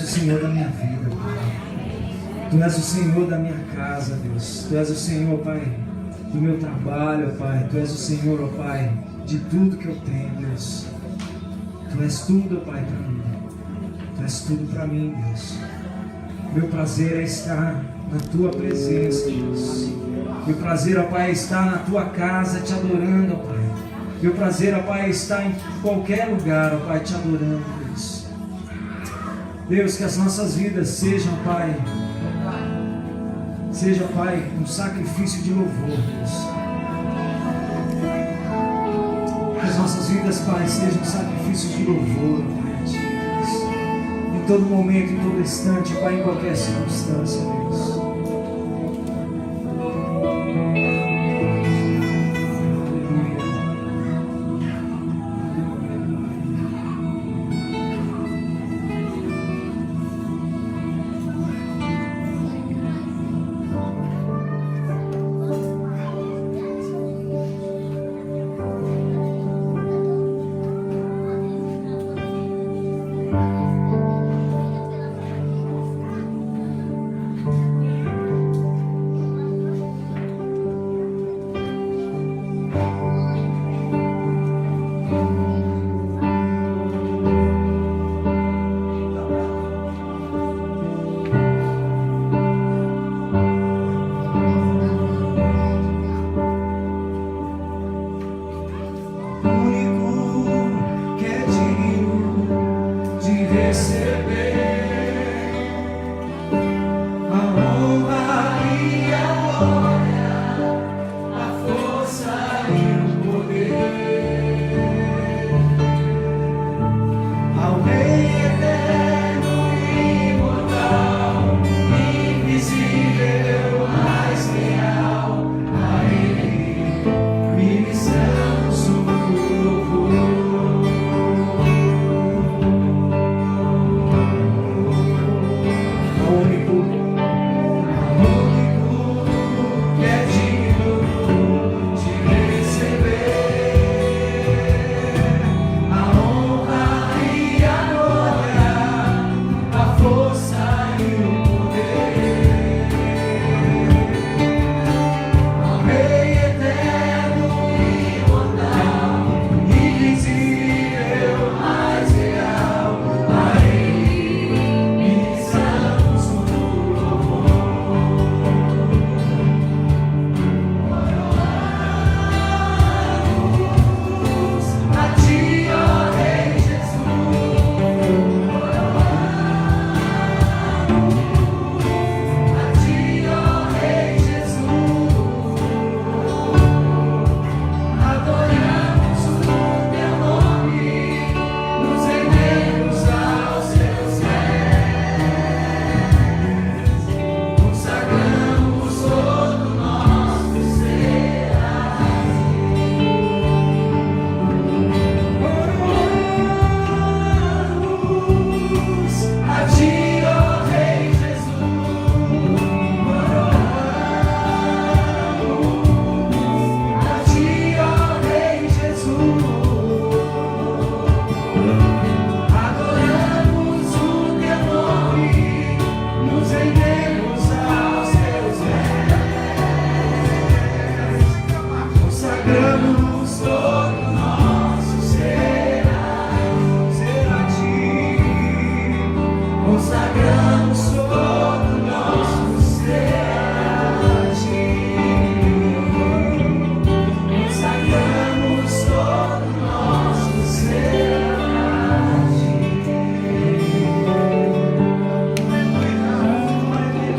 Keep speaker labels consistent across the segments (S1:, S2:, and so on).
S1: Senhor da minha vida, Pai. Tu és o Senhor da minha casa, Deus. Tu és o Senhor, Pai, do meu trabalho, Pai. Tu és o Senhor, ó Pai, de tudo que eu tenho, Deus. Tu és tudo, Pai, para mim. Tu és tudo para mim, Deus. Meu prazer é estar na Tua presença, Deus. Meu prazer, ó Pai, é estar na Tua casa te adorando, ó Pai. Meu prazer, ó Pai, é estar em qualquer lugar, ó Pai, te adorando, Deus. Deus, que as nossas vidas sejam, Pai, seja, Pai, um sacrifício de louvor, Deus. Que as nossas vidas, Pai, sejam um sacrifício de louvor, Pai, Deus. Em todo momento, em todo instante, Pai, em qualquer circunstância, Deus.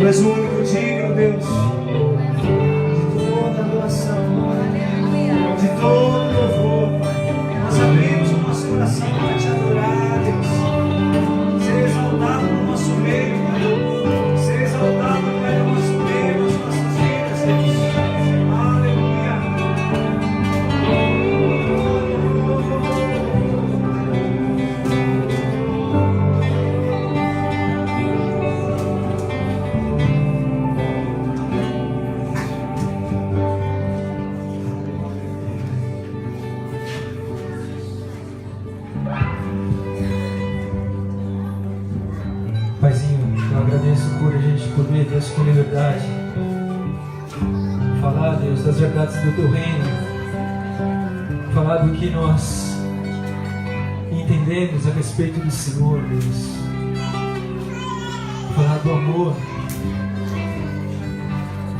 S1: Tu és o único digno, Deus, de toda adoração, de todo louvor, Pai. Nós abrimos o nosso coração para te adorar, Deus. Ser exaltado no nosso meio, Pai. Ser exaltado, Pai, no nosso meio, nas nossas vidas, Deus. Aleluia.
S2: bênção por a gente poder, Deus, com liberdade falar, Deus, das verdades do Teu reino, falar do que nós entendemos a respeito do Senhor, Deus, falar do amor,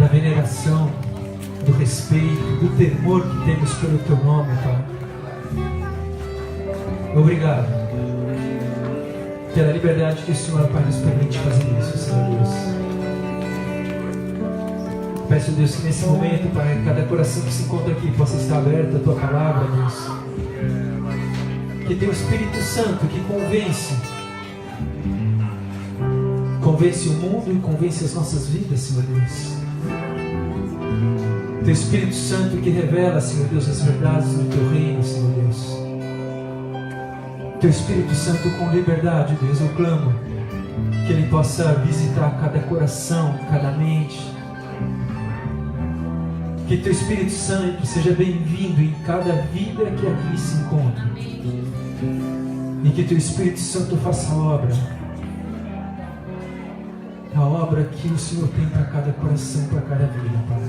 S2: da veneração, do respeito, do temor que temos pelo Teu nome, Pai. Obrigado pela liberdade que o Senhor, Pai, nos permite fazer isso, Senhor Deus. Peço, Deus, que nesse momento, Pai, cada coração que se encontra aqui possa estar aberto à Tua palavra, Deus. Que Teu Espírito Santo que convence o mundo e convence as nossas vidas, Senhor Deus. Teu Espírito Santo que revela, Senhor Deus, as verdades do Teu reino, Senhor Deus. Teu Espírito Santo com liberdade, Deus, eu clamo que Ele possa visitar cada coração, cada mente. Que Teu Espírito Santo seja bem-vindo em cada vida que aqui se encontra. E que Teu Espírito Santo faça a obra que o Senhor tem para cada coração, para cada vida, Pai.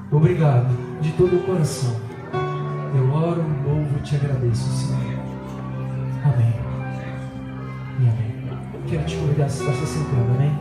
S2: Obrigado de todo o coração. Eu oro, louvo e Te agradeço, Senhor. Amém. E amém. Quero te convidar a estar se sentando, amém?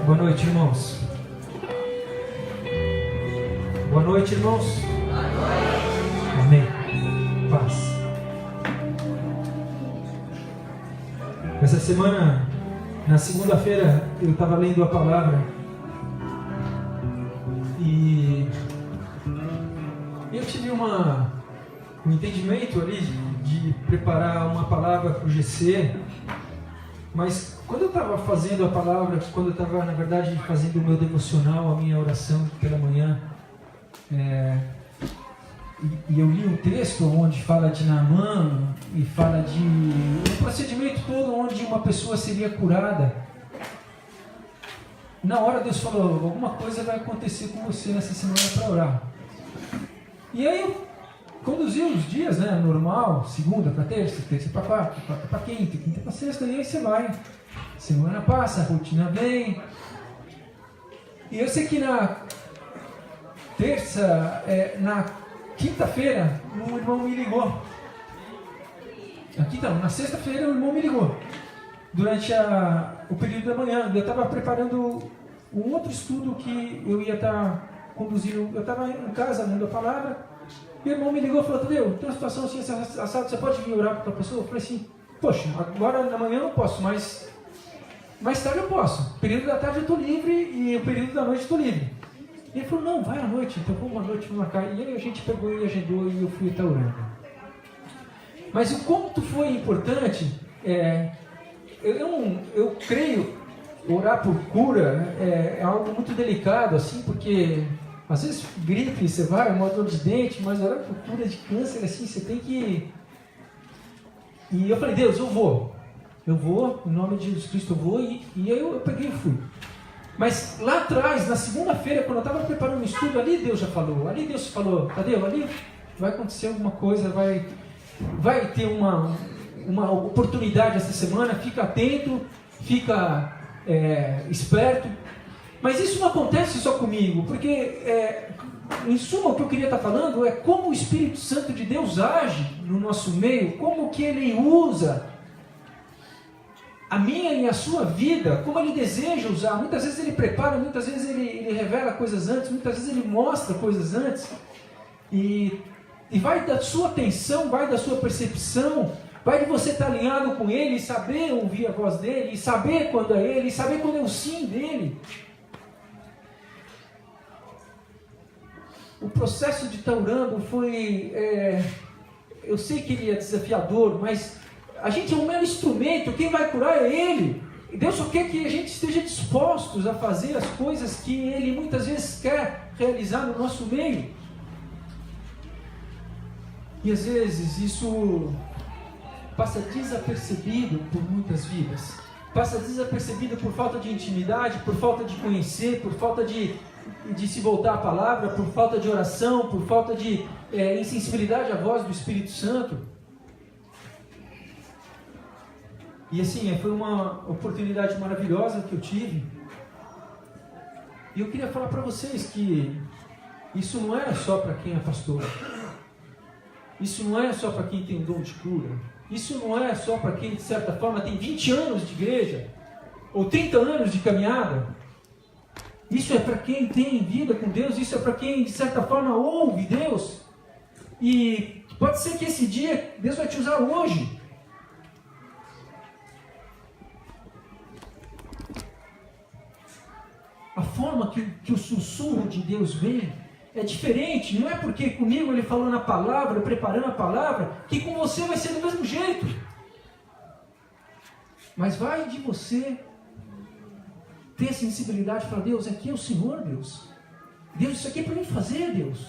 S2: Boa noite, irmãos. Boa noite, irmãos. Boa noite. Amém. Paz. Essa semana, na segunda-feira, eu estava lendo a palavra e eu tive um entendimento ali de preparar uma palavra para o GC, mas quando eu estava fazendo a palavra, quando eu estava, na verdade, fazendo o meu devocional, a minha oração pela manhã, e eu li um texto onde fala de Naamã e fala de um procedimento todo onde uma pessoa seria curada. Na hora Deus falou, alguma coisa vai acontecer com você nessa semana para orar. E aí eu conduzi os dias, né, normal, segunda para terça, terça para quarta, quarta para quinta, quinta para sexta, e aí você vai. Semana passa, a rotina vem. E eu sei que na na quinta-feira, um irmão me ligou. Na sexta-feira, um irmão me ligou. Durante o período da manhã, eu estava preparando um outro estudo que eu ia estar conduzindo. Eu estava em casa lendo a palavra. E o irmão me ligou e falou: Tadeu, tem uma situação assim, assado, você pode vir orar para a pessoa? Eu falei assim: poxa, agora na manhã eu não posso, mas mais tarde eu posso. O período da tarde eu estou livre e o período da noite eu estou livre. E ele falou: não, vai à noite, então vamos à noite, vamos marcar. E aí a gente pegou e agendou e eu fui estar orando. Mas o quanto foi importante, eu creio, orar por cura é algo muito delicado, assim, porque às vezes gripe, você vai, uma dor de dente, mas orar por cura de câncer, assim, você tem que... E eu falei: Deus, eu vou, em nome de Jesus Cristo eu vou, e aí eu peguei e fui. Mas lá atrás, na segunda-feira, quando eu estava preparando o estudo, ali Deus já falou, Tadeu, ali vai acontecer alguma coisa, vai ter uma oportunidade essa semana, fica atento, fica esperto. Mas isso não acontece só comigo, porque em suma o que eu queria estar falando é como o Espírito Santo de Deus age no nosso meio, como que Ele usa a minha e a sua vida, como Ele deseja usar. Muitas vezes Ele prepara, muitas vezes Ele revela coisas antes, muitas vezes Ele mostra coisas antes, e vai da sua atenção, vai da sua percepção, vai de você estar alinhado com Ele, e saber ouvir a voz dEle, e saber quando é Ele, e saber quando é o sim dEle. O processo de estar orando foi, eu sei que ele é desafiador, mas a gente é um mero instrumento, quem vai curar é Ele. E Deus só quer que a gente esteja dispostos a fazer as coisas que Ele muitas vezes quer realizar no nosso meio. E às vezes isso passa desapercebido por muitas vidas. Passa desapercebido por falta de intimidade, por falta de conhecer, por falta de se voltar à palavra, por falta de oração, por falta de insensibilidade à voz do Espírito Santo. E assim, foi uma oportunidade maravilhosa que eu tive. E eu queria falar para vocês que isso não é só para quem é pastor. Isso não é só para quem tem um dom de cura. Isso não é só para quem, de certa forma, tem 20 anos de igreja, ou 30 anos de caminhada. Isso é para quem tem vida com Deus, isso é para quem, de certa forma, ouve Deus. E pode ser que esse dia, Deus vai te usar hoje. A forma que o sussurro de Deus vem é diferente. Não é porque comigo ele falou na palavra, preparando a palavra, que com você vai ser do mesmo jeito. Mas vai de você ter a sensibilidade para Deus, aqui é o Senhor, Deus. Deus, isso aqui é para mim fazer, Deus.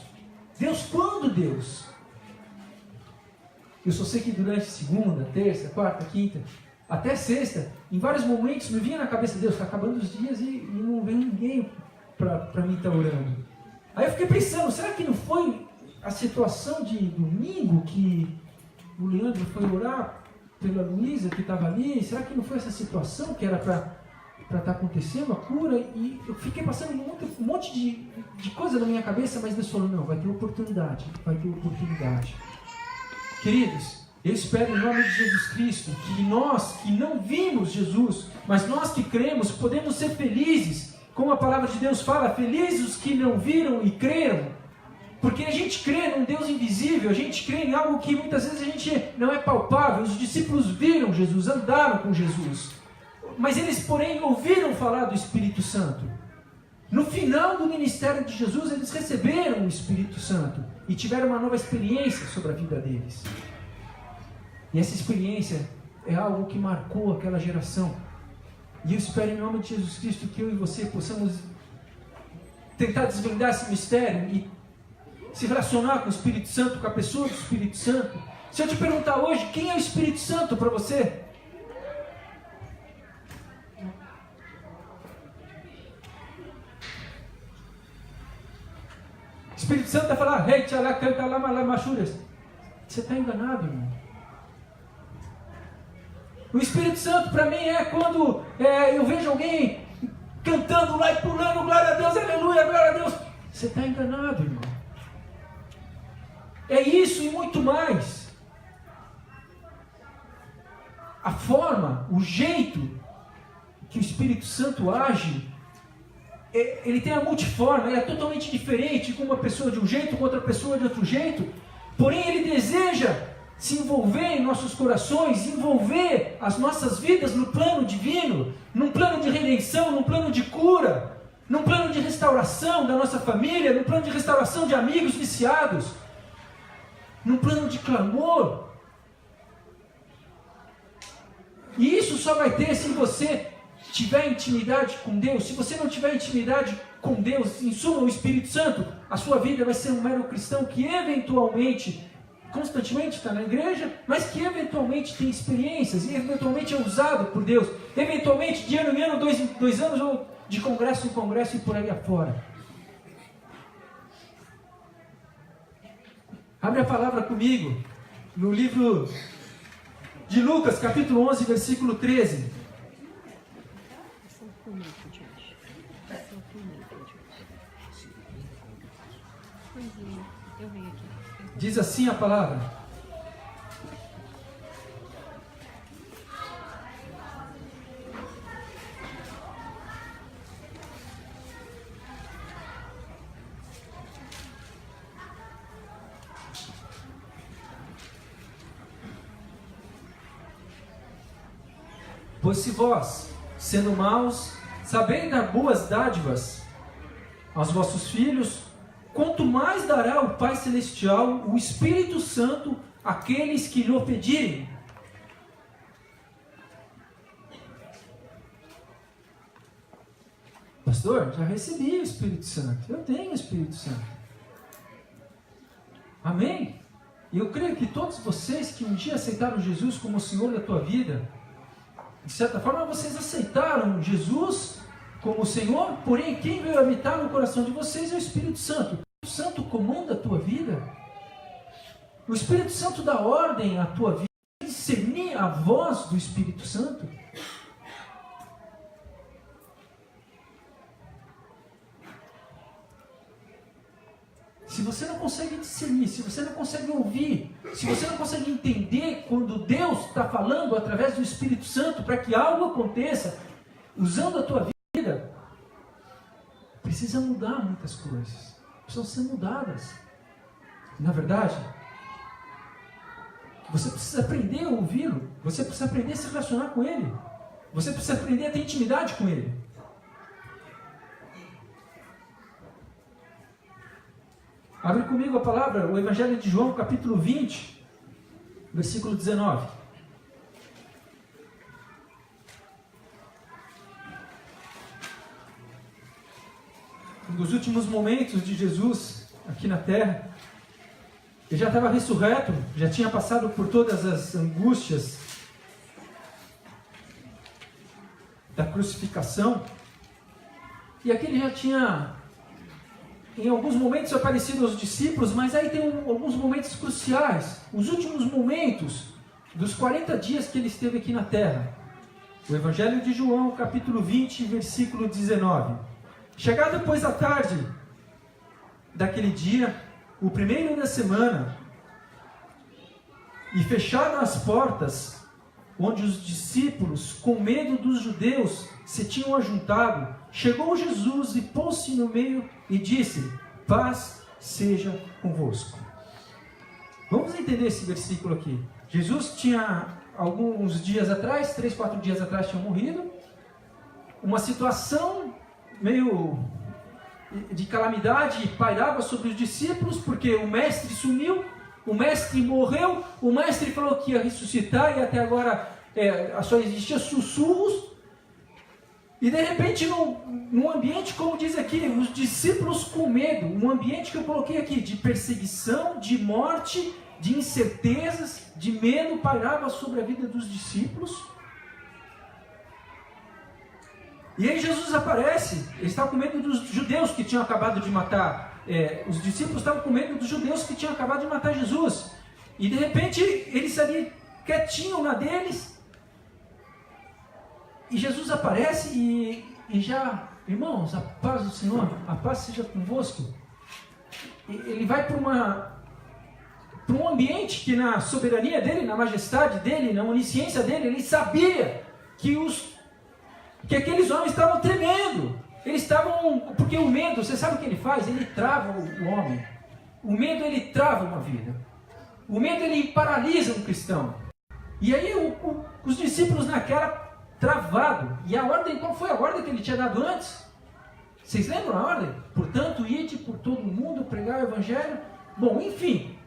S2: Deus, quando, Deus? Eu só sei que durante segunda, terça, quarta, quinta, até sexta, em vários momentos me vinha na cabeça, Deus, está acabando os dias e não vem ninguém para mim estar orando. Aí eu fiquei pensando, será que não foi a situação de domingo que o Leandro foi orar pela Luísa que estava ali? Será que não foi essa situação que era para estar acontecendo a cura? E eu fiquei passando um monte de coisa na minha cabeça, mas Deus falou, não, vai ter oportunidade, vai ter oportunidade. Queridos, eu espero em nome de Jesus Cristo que nós que não vimos Jesus, mas nós que cremos, podemos ser felizes. Como a palavra de Deus fala, felizes os que não viram e creram. Porque a gente crê num Deus invisível, a gente crê em algo que muitas vezes a gente não é palpável. Os discípulos viram Jesus, andaram com Jesus. Mas eles, porém, ouviram falar do Espírito Santo. No final do ministério de Jesus, eles receberam o Espírito Santo e tiveram uma nova experiência sobre a vida deles. E essa experiência é algo que marcou aquela geração. E eu espero em nome de Jesus Cristo que eu e você possamos tentar desvendar esse mistério e se relacionar com o Espírito Santo, com a pessoa do Espírito Santo. Se eu te perguntar hoje, quem é o Espírito Santo para você? O Espírito Santo vai falar, você está enganado, irmão. O Espírito Santo para mim é quando eu vejo alguém cantando lá e pulando, glória a Deus, aleluia, glória a Deus. Você está enganado, irmão. É isso e muito mais. A forma, o jeito que o Espírito Santo age, ele tem a multiforma, ele é totalmente diferente, com uma pessoa de um jeito, com outra pessoa de outro jeito. Porém, ele deseja se envolver em nossos corações, envolver as nossas vidas no plano divino, num plano de redenção, num plano de cura, num plano de restauração da nossa família, num plano de restauração de amigos viciados, num plano de clamor. E isso só vai ter se você tiver intimidade com Deus. Se você não tiver intimidade com Deus, em suma, o Espírito Santo, a sua vida vai ser um mero cristão que eventualmente, constantemente está na igreja, mas que eventualmente tem experiências e eventualmente é usado por Deus, eventualmente de ano em ano, dois anos, ou de congresso em congresso e por aí afora. Abre a palavra comigo no livro de Lucas, capítulo 11, versículo 13. Diz assim a palavra: pois se vós, sendo maus, sabeis dar boas dádivas aos vossos filhos, quanto mais dará o Pai Celestial, o Espírito Santo, àqueles que lhe pedirem. Pastor, já recebi o Espírito Santo. Eu tenho o Espírito Santo. Amém? E eu creio que todos vocês que um dia aceitaram Jesus como o Senhor da tua vida, de certa forma vocês aceitaram Jesus como o Senhor, porém quem veio habitar no coração de vocês é o Espírito Santo. O Espírito Santo comanda a tua vida. O Espírito Santo dá ordem à tua vida, discernir a voz do Espírito Santo. Se você não consegue discernir, se você não consegue ouvir, se você não consegue entender quando Deus está falando através do Espírito Santo para que algo aconteça, usando a tua vida, precisa mudar muitas coisas. Precisam ser mudadas. Na verdade, você precisa aprender a ouvi-lo. Você precisa aprender a se relacionar com Ele. Você precisa aprender a ter intimidade com Ele. Abre comigo a palavra, o Evangelho de João, capítulo 20, versículo 19. Um dos últimos momentos de Jesus aqui na terra. Ele já estava ressurreto, já tinha passado por todas as angústias da crucificação. E aqui ele já tinha, em alguns momentos, aparecido aos discípulos, mas aí tem alguns momentos cruciais. Os últimos momentos dos 40 dias que ele esteve aqui na terra. O Evangelho de João, capítulo 20, versículo 19. Chegado depois da tarde daquele dia, o primeiro da semana, e fecharam as portas, onde os discípulos, com medo dos judeus, se tinham ajuntado, chegou Jesus e pôs-se no meio e disse: paz seja convosco. Vamos entender esse versículo aqui. Jesus tinha, alguns dias atrás, 3, 4 dias atrás, tinha morrido. Uma situação meio de calamidade pairava sobre os discípulos, porque o mestre sumiu, o mestre morreu, o mestre falou que ia ressuscitar e até agora só existia sussurros. E de repente, num ambiente, como diz aqui, os discípulos com medo, um ambiente que eu coloquei aqui, de perseguição, de morte, de incertezas, de medo, pairava sobre a vida dos discípulos. E aí Jesus aparece, eles estavam com medo dos judeus que tinham acabado de matar, os discípulos estavam com medo dos judeus que tinham acabado de matar Jesus. E de repente, eles ali quietinhos na deles, e Jesus aparece e já, irmãos, a paz do Senhor, a paz seja convosco. Ele vai para um ambiente que na soberania dele, na majestade dele, na onisciência dele, ele sabia que aqueles homens estavam tremendo. Eles estavam, porque o medo, você sabe o que ele faz? Ele trava o homem. O medo, ele trava uma vida. O medo, ele paralisa um cristão. E aí os discípulos naquela travado. E a ordem, qual foi a ordem que ele tinha dado antes? Vocês lembram a ordem? Portanto, ide por todo o mundo, pregar o evangelho. Bom, enfim,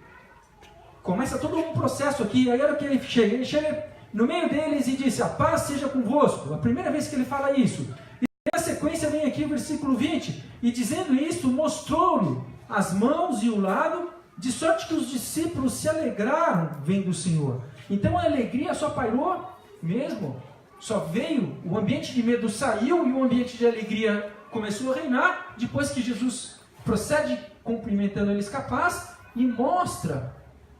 S2: começa todo um processo aqui. Aí era que ele chega no meio deles e disse: a paz seja convosco. A primeira vez que ele fala isso. E na sequência vem aqui o versículo 20, e dizendo isso, mostrou-lhe as mãos e o lado, de sorte que os discípulos se alegraram vendo o Senhor. Então a alegria só pairou mesmo, só veio, o ambiente de medo saiu e o ambiente de alegria começou a reinar, depois que Jesus procede cumprimentando eles com a paz e mostra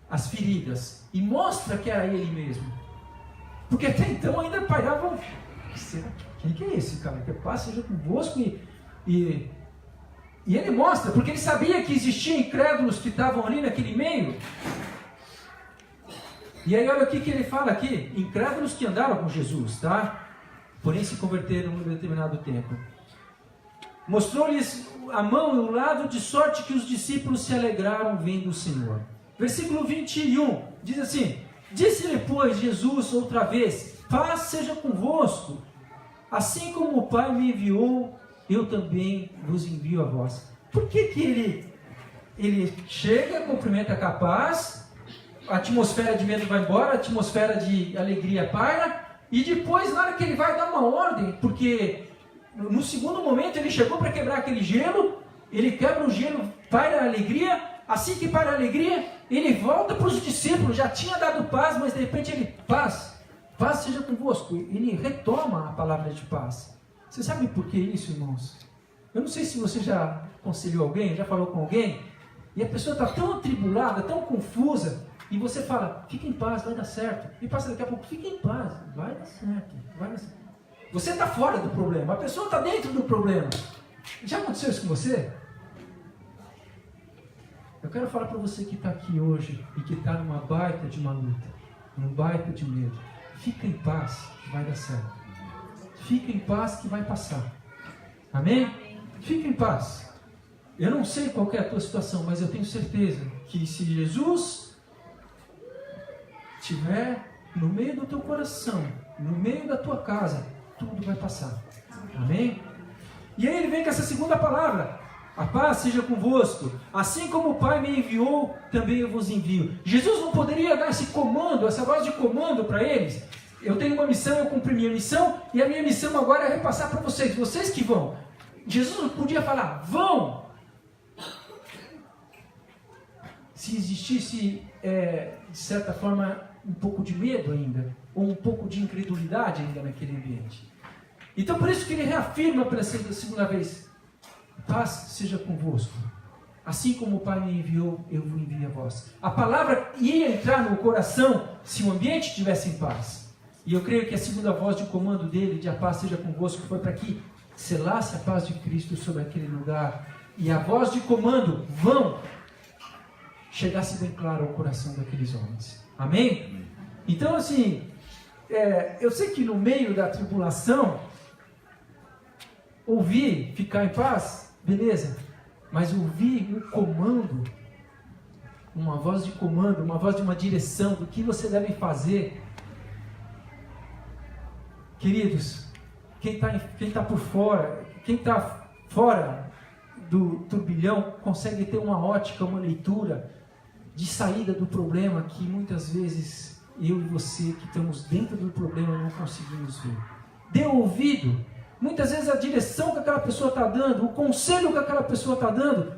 S2: as feridas, e mostra que era ele mesmo. Porque até então ainda pairavam: quem que é esse cara? Que a paz seja convosco. E ele mostra, porque ele sabia que existiam incrédulos que estavam ali naquele meio. E aí olha o que ele fala aqui: incrédulos que andaram com Jesus, tá? Porém se converteram em um determinado tempo. Mostrou-lhes a mão e o lado, de sorte que os discípulos se alegraram vendo o Senhor. Versículo 21, diz assim: disse-lhe, pois, Jesus outra vez: paz seja convosco. Assim como o Pai me enviou, eu também vos envio a vós. Por que ele chega, cumprimenta com a paz, a atmosfera de medo vai embora, a atmosfera de alegria paira, e depois, na hora que ele vai dar uma ordem, porque no segundo momento ele chegou para quebrar aquele gelo, ele quebra o gelo, paira a alegria. Assim que paira a alegria, ele volta para os discípulos, já tinha dado paz, mas de repente ele, paz seja convosco. Ele retoma a palavra de paz. Você sabe por que isso, irmãos? Eu não sei se você já aconselhou alguém, já falou com alguém, e a pessoa está tão atribulada, tão confusa, e você fala, fica em paz, vai dar certo. E passa daqui a pouco, fica em paz, vai dar certo, vai dar certo. Você está fora do problema, a pessoa está dentro do problema. Já aconteceu isso com você? Eu quero falar para você que está aqui hoje e que está numa baita de uma luta, num baita de medo. Fica em paz, que vai dar certo. Fica em paz que vai passar. Amém? Fica em paz. Eu não sei qual é a tua situação, mas eu tenho certeza que se Jesus estiver no meio do teu coração, no meio da tua casa, tudo vai passar. Amém? E aí ele vem com essa segunda palavra. A paz seja convosco. Assim como o Pai me enviou, também eu vos envio. Jesus não poderia dar esse comando, essa voz de comando para eles? Eu tenho uma missão, eu cumpri minha missão, e a minha missão agora é repassar para vocês. Vocês que vão. Jesus não podia falar, vão. Se existisse, de certa forma, um pouco de medo ainda, ou um pouco de incredulidade ainda naquele ambiente. Então por isso que ele reafirma pela segunda vez, paz seja convosco. Assim como o Pai me enviou, eu vos envio a vós. A palavra ia entrar no coração se o ambiente estivesse em paz. E eu creio que a segunda voz de comando dele, de a paz seja convosco, foi para que selasse a paz de Cristo sobre aquele lugar. E a voz de comando, vão, chegasse bem claro ao coração daqueles homens. Amém? Então assim, eu sei que no meio da tribulação, ouvir ficar em paz, beleza, mas ouvir um comando, uma voz de comando, uma voz de uma direção do que você deve fazer. Queridos, quem tá por fora, quem está fora do turbilhão, consegue ter uma ótica, uma leitura de saída do problema que muitas vezes eu e você que estamos dentro do problema não conseguimos ver. Dê ouvido. Muitas vezes a direção que aquela pessoa está dando, o conselho que aquela pessoa está dando,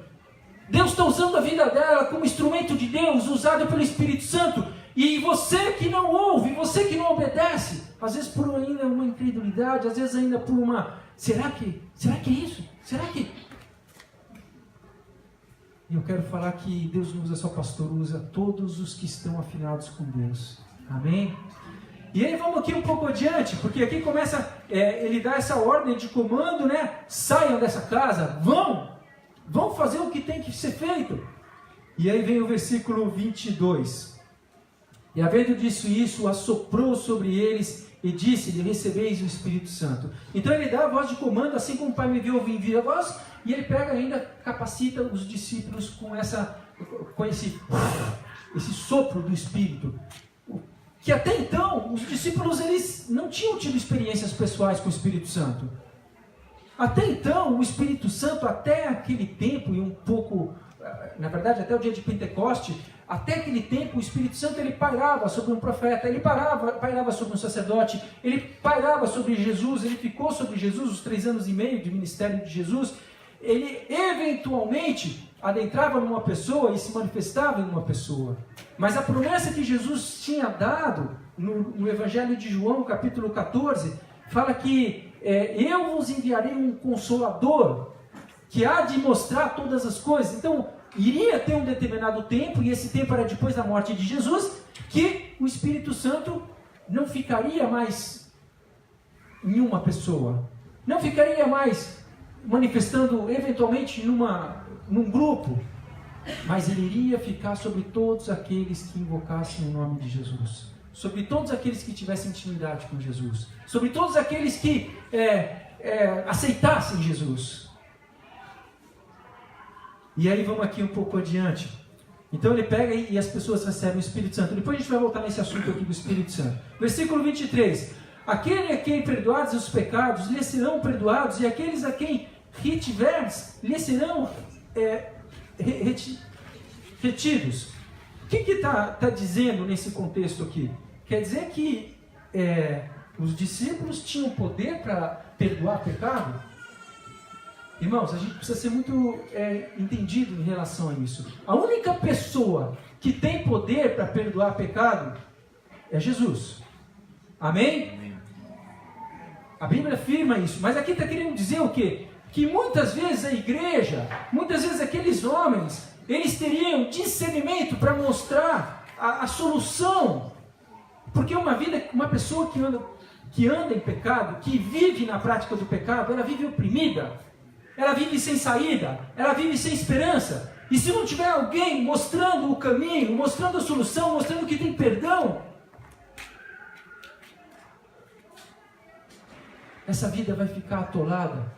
S2: Deus está usando a vida dela como instrumento de Deus, usado pelo Espírito Santo, e você que não ouve, você que não obedece, às vezes por ainda uma incredulidade, às vezes ainda por uma, será que é isso? Será que... E eu quero falar que Deus não usa só pastor, usa todos os que estão afinados com Deus. Amém? E aí vamos aqui um pouco adiante, porque aqui começa, ele dá essa ordem de comando, né? Saiam dessa casa, vão fazer o que tem que ser feito. E aí vem o versículo 22. E havendo disso isso, assoprou sobre eles e disse-lhe, recebeis o Espírito Santo. Então ele dá a voz de comando, assim como o Pai me enviou, eu envio a voz, e ele pega ainda, capacita os discípulos com esse sopro do Espírito. Que até então, os discípulos eles não tinham tido experiências pessoais com o Espírito Santo. Até então, o Espírito Santo, até aquele tempo, e um pouco, na verdade, até o dia de Pentecoste, até aquele tempo, o Espírito Santo ele pairava sobre um profeta, ele pairava sobre um sacerdote, ele pairava sobre Jesus, ele ficou sobre Jesus os 3 anos e meio de ministério de Jesus. Ele eventualmente adentrava numa pessoa e se manifestava em uma pessoa. Mas a promessa que Jesus tinha dado no Evangelho de João, capítulo 14, fala que eu vos enviarei um Consolador que há de mostrar todas as coisas. Então, iria ter um determinado tempo, e esse tempo era depois da morte de Jesus, que o Espírito Santo não ficaria mais em uma pessoa, não ficaria mais manifestando eventualmente num grupo, mas ele iria ficar sobre todos aqueles que invocassem o nome de Jesus, sobre todos aqueles que tivessem intimidade com Jesus, sobre todos aqueles que aceitassem Jesus. E aí vamos aqui um pouco adiante. Então ele pega e as pessoas recebem o Espírito Santo. Depois a gente vai voltar nesse assunto aqui do Espírito Santo. Versículo 23. Aquele a quem perdoados os pecados, lhe serão perdoados, e aqueles a quem retiveres, lhe serão retidos. O que está dizendo nesse contexto aqui? Quer dizer que os discípulos tinham poder para perdoar pecado? Irmãos, a gente precisa ser muito entendido em relação a isso. A única pessoa que tem poder para perdoar pecado é Jesus. Amém? A Bíblia afirma isso. Mas aqui está querendo dizer o quê? Que muitas vezes a igreja, muitas vezes aqueles homens, eles teriam discernimento para mostrar a solução. Porque uma pessoa que anda em pecado, que vive na prática do pecado, ela vive oprimida. Ela vive sem saída, ela vive sem esperança. E se não tiver alguém mostrando o caminho, mostrando a solução, mostrando que tem perdão, essa vida vai ficar atolada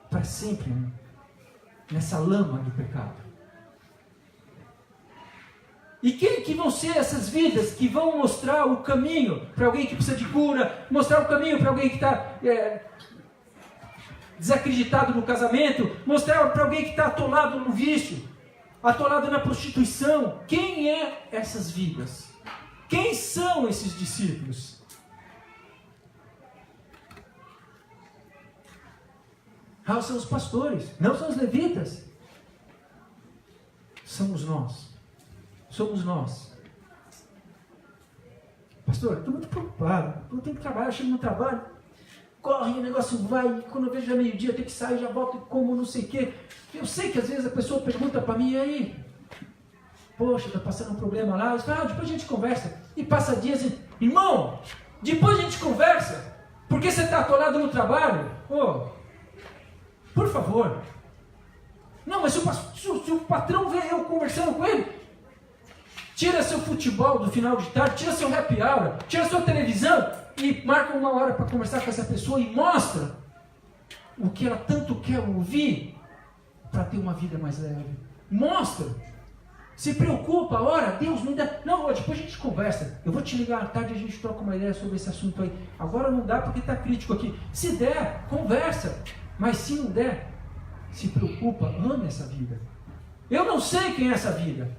S2: para sempre, né? Nessa lama do pecado. E quem que vão ser essas vidas que vão mostrar o caminho para alguém que precisa de cura, mostrar o caminho para alguém que está desacreditado no casamento, mostrar para alguém que está atolado no vício, atolado na prostituição? Quem é essas vidas? Quem são esses discípulos? São os pastores, não são os levitas. Somos nós. Somos nós. Pastor, estou muito preocupado. Eu tenho que trabalhar, eu chego no trabalho, corre, o negócio vai, e quando eu vejo já meio-dia, eu tenho que sair, já volto e como não sei o quê. Eu sei que às vezes a pessoa pergunta para mim, e aí? Poxa, está passando um problema lá. Eu falo, depois a gente conversa. E passa dias e, irmão, depois a gente conversa. Porque você está atolado no trabalho? Por favor. Não, mas se o patrão vê eu conversando com ele, tira seu futebol do final de tarde, tira seu happy hour, tira sua televisão e marca uma hora para conversar com essa pessoa e mostra o que ela tanto quer ouvir para ter uma vida mais leve. Mostra. Se preocupa, ora, Deus me dá. Não, depois a gente conversa. Eu vou te ligar à tarde e a gente troca uma ideia sobre esse assunto aí. Agora não dá porque está crítico aqui. Se der, conversa. Mas se não der, se preocupa, ame essa vida. Eu não sei quem é essa vida.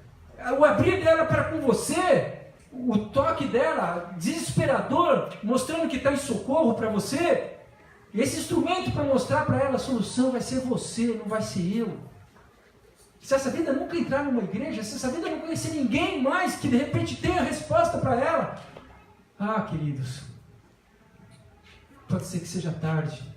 S2: O abrir dela para com você, o toque dela, desesperador, mostrando que está em socorro para você, esse instrumento para mostrar para ela a solução vai ser você, não vai ser eu. Se essa vida nunca entrar numa igreja, se essa vida não conhecer ninguém mais que de repente tenha a resposta para ela, queridos, pode ser que seja tarde.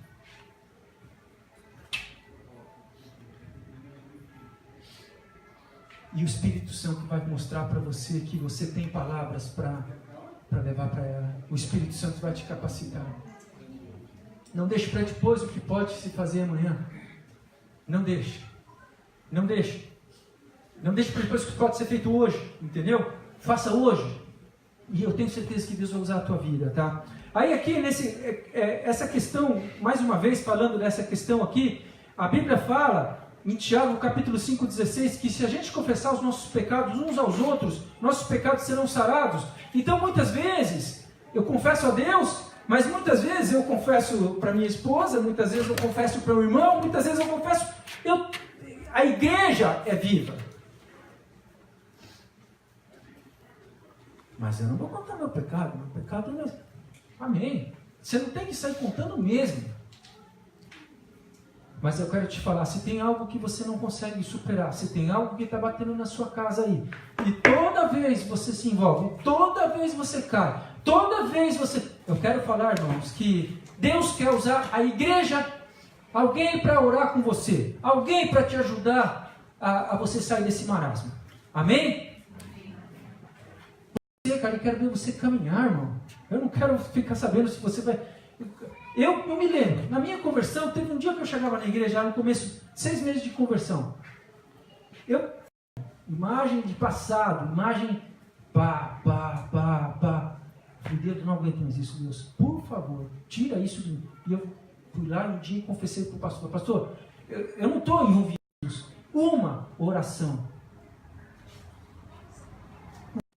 S2: E o Espírito Santo vai mostrar para você que você tem palavras para levar para ela. O Espírito Santo vai te capacitar. Não deixe para depois o que pode se fazer amanhã. Não deixe. Não deixe. Não deixe para depois o que pode ser feito hoje. Entendeu? Faça hoje. E eu tenho certeza que Deus vai usar a tua vida, tá? Aí aqui, essa questão, mais uma vez falando dessa questão aqui, a Bíblia fala em Tiago, capítulo 5,16, que se a gente confessar os nossos pecados uns aos outros, nossos pecados serão sarados. Então, muitas vezes, eu confesso a Deus, mas muitas vezes eu confesso para minha esposa, muitas vezes eu confesso para o irmão, muitas vezes eu confesso... A igreja é viva. Mas eu não vou contar meu pecado não é... Amém. Você não tem que sair contando mesmo. Mas eu quero te falar, se tem algo que você não consegue superar, se tem algo que está batendo na sua casa aí, e toda vez você se envolve, toda vez você cai, toda vez você... Eu quero falar, irmãos, que Deus quer usar a igreja, alguém para orar com você, alguém para te ajudar a você sair desse marasmo. Amém? Você, cara, eu quero ver você caminhar, irmão. Eu não quero ficar sabendo se você vai... Eu me lembro, na minha conversão, teve um dia que eu chegava na igreja, no começo, 6 meses de conversão. Imagem de passado, imagem, Falei, Deus, não aguento mais isso, Deus. Por favor, tira isso de mim. E eu fui lá um dia e confessei para o pastor. Pastor, eu não estou envolvido nisso. Uma oração.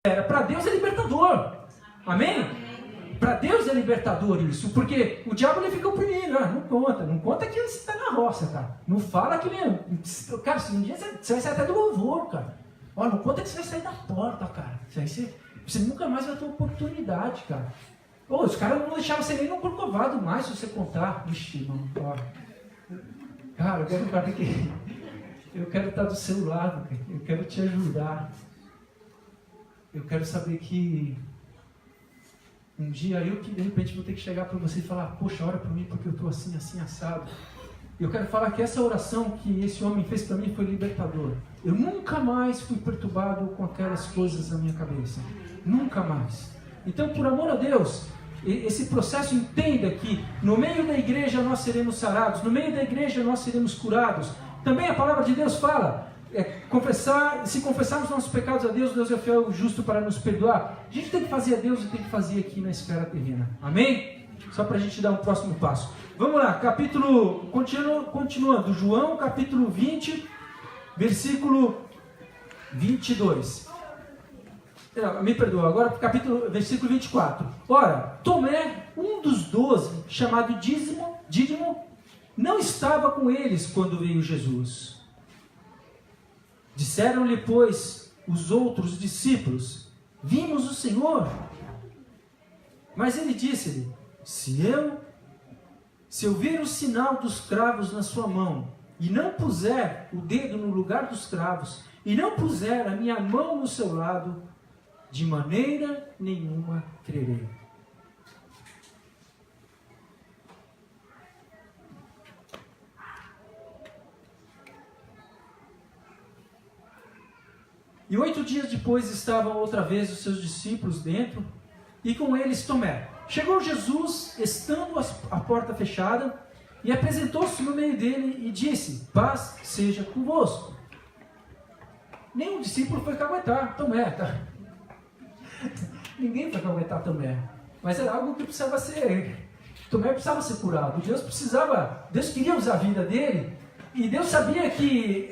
S2: Para Deus é libertador. Amém? Para Deus é libertador isso, porque o diabo ele fica oprimindo, não conta que você está na roça, cara. Não fala que cara, se um dia você vai sair até do louvor, cara. Não conta que você vai sair da porta, cara. Você nunca mais vai ter oportunidade, cara. Os caras não deixavam você nem no corcovado mais se você contar. Ixi, mano, Cara, eu quero estar do seu lado, cara. Eu quero te ajudar. Eu quero saber que um dia eu que de repente vou ter que chegar para você e falar, poxa, ora para mim porque eu estou assim, assim, assado. Eu quero falar que essa oração que esse homem fez para mim foi libertadora. Eu nunca mais fui perturbado com aquelas coisas na minha cabeça. Nunca mais. Então, por amor a Deus, esse processo, entenda que no meio da igreja nós seremos sarados, no meio da igreja nós seremos curados. Também a palavra de Deus fala, se confessarmos nossos pecados a Deus, Deus é fiel e justo para nos perdoar. A gente tem que fazer a Deus e tem que fazer aqui na esfera terrena. Amém? Só para a gente dar um próximo passo. Vamos lá, continuando, João capítulo 20, versículo 22. Me perdoa, agora versículo 24. Ora, Tomé, um dos 12, chamado Dídimo, não estava com eles quando veio Jesus. Disseram-lhe, pois, os outros discípulos, vimos o Senhor. Mas ele disse-lhe, se eu ver o sinal dos cravos na sua mão, e não puser o dedo no lugar dos cravos, e não puser a minha mão no seu lado, de maneira nenhuma crerei. E 8 dias depois estavam outra vez os seus discípulos dentro, e com eles Tomé. Chegou Jesus, estando a porta fechada, e apresentou-se no meio dele e disse, paz seja convosco. Nenhum discípulo foi caguetar Tomé, tá? Ninguém foi caguetar Tomé. Mas era algo que precisava ser... Tomé precisava ser curado. Deus queria usar a vida dele, e Deus sabia que...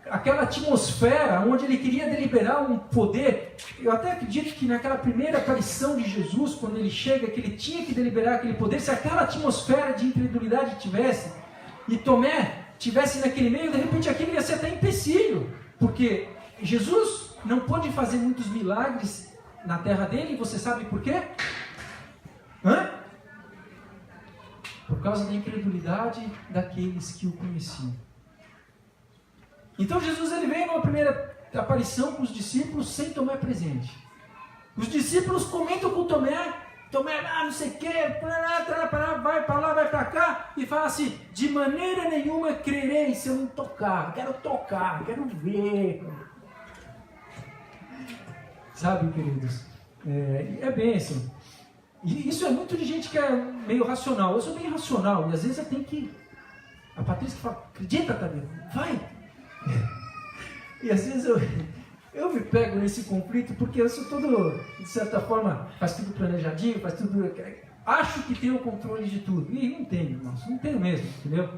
S2: aquela atmosfera onde ele queria deliberar um poder, eu até acredito que naquela primeira aparição de Jesus, quando ele chega, que ele tinha que deliberar aquele poder, se aquela atmosfera de incredulidade tivesse, e Tomé tivesse naquele meio, de repente aquilo ia ser até empecilho, porque Jesus não pôde fazer muitos milagres na terra dele, e você sabe por quê? Por causa da incredulidade daqueles que o conheciam. Então Jesus ele veio numa primeira aparição com os discípulos sem Tomé presente. Os discípulos comentam com Tomé, não sei o que, vai para lá, vai para cá, e fala assim, de maneira nenhuma crerei se eu não tocar, quero ver. Sabe, queridos, é bênção. E isso é muito de gente que é meio racional. Eu sou bem racional, e às vezes eu tenho que... A Patrícia fala, acredita, Tadeu, vai. E às vezes eu me pego nesse conflito porque eu sou todo, de certa forma, faz tudo planejadinho, faz tudo... Acho que tenho o controle de tudo. E não tenho, irmãos, não tenho mesmo, entendeu?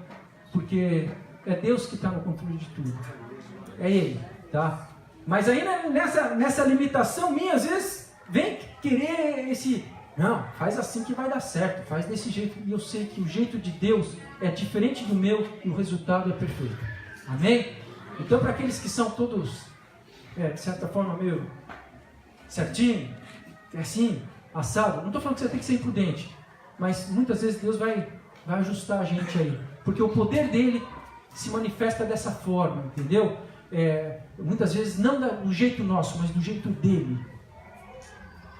S2: Porque é Deus que está no controle de tudo. É Ele, tá? Mas aí nessa limitação minha, às vezes, vem querer esse... Não, faz assim que vai dar certo, faz desse jeito. E eu sei que o jeito de Deus é diferente do meu e o resultado é perfeito. Amém? Então, para aqueles que são todos, de certa forma, meio certinho, assim, assado, não estou falando que você tem que ser imprudente, mas muitas vezes Deus vai ajustar a gente aí, porque o poder dele se manifesta dessa forma, entendeu? Muitas vezes não do jeito nosso, mas do jeito dele.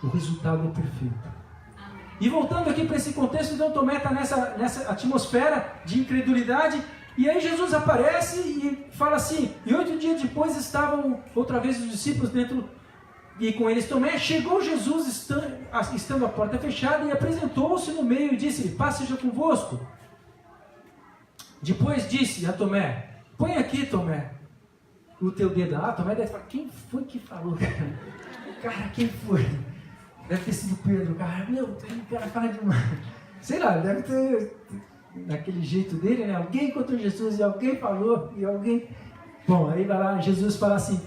S2: O resultado é perfeito. E voltando aqui para esse contexto, então Tomé está nessa atmosfera de incredulidade. E aí Jesus aparece e fala assim, e 8 dias depois estavam outra vez os discípulos dentro, e com eles Tomé. Chegou Jesus estando a porta fechada, e apresentou-se no meio e disse, paz seja convosco. Depois disse a Tomé, põe aqui, Tomé, o teu dedo. Tomé deve falar, quem foi que falou? Cara, quem foi? Deve ter sido Pedro. Cara, o cara fala demais. Sei lá, deve ter... Daquele jeito dele, né? Alguém encontrou Jesus e alguém falou, e alguém... Bom, aí vai lá, Jesus fala assim,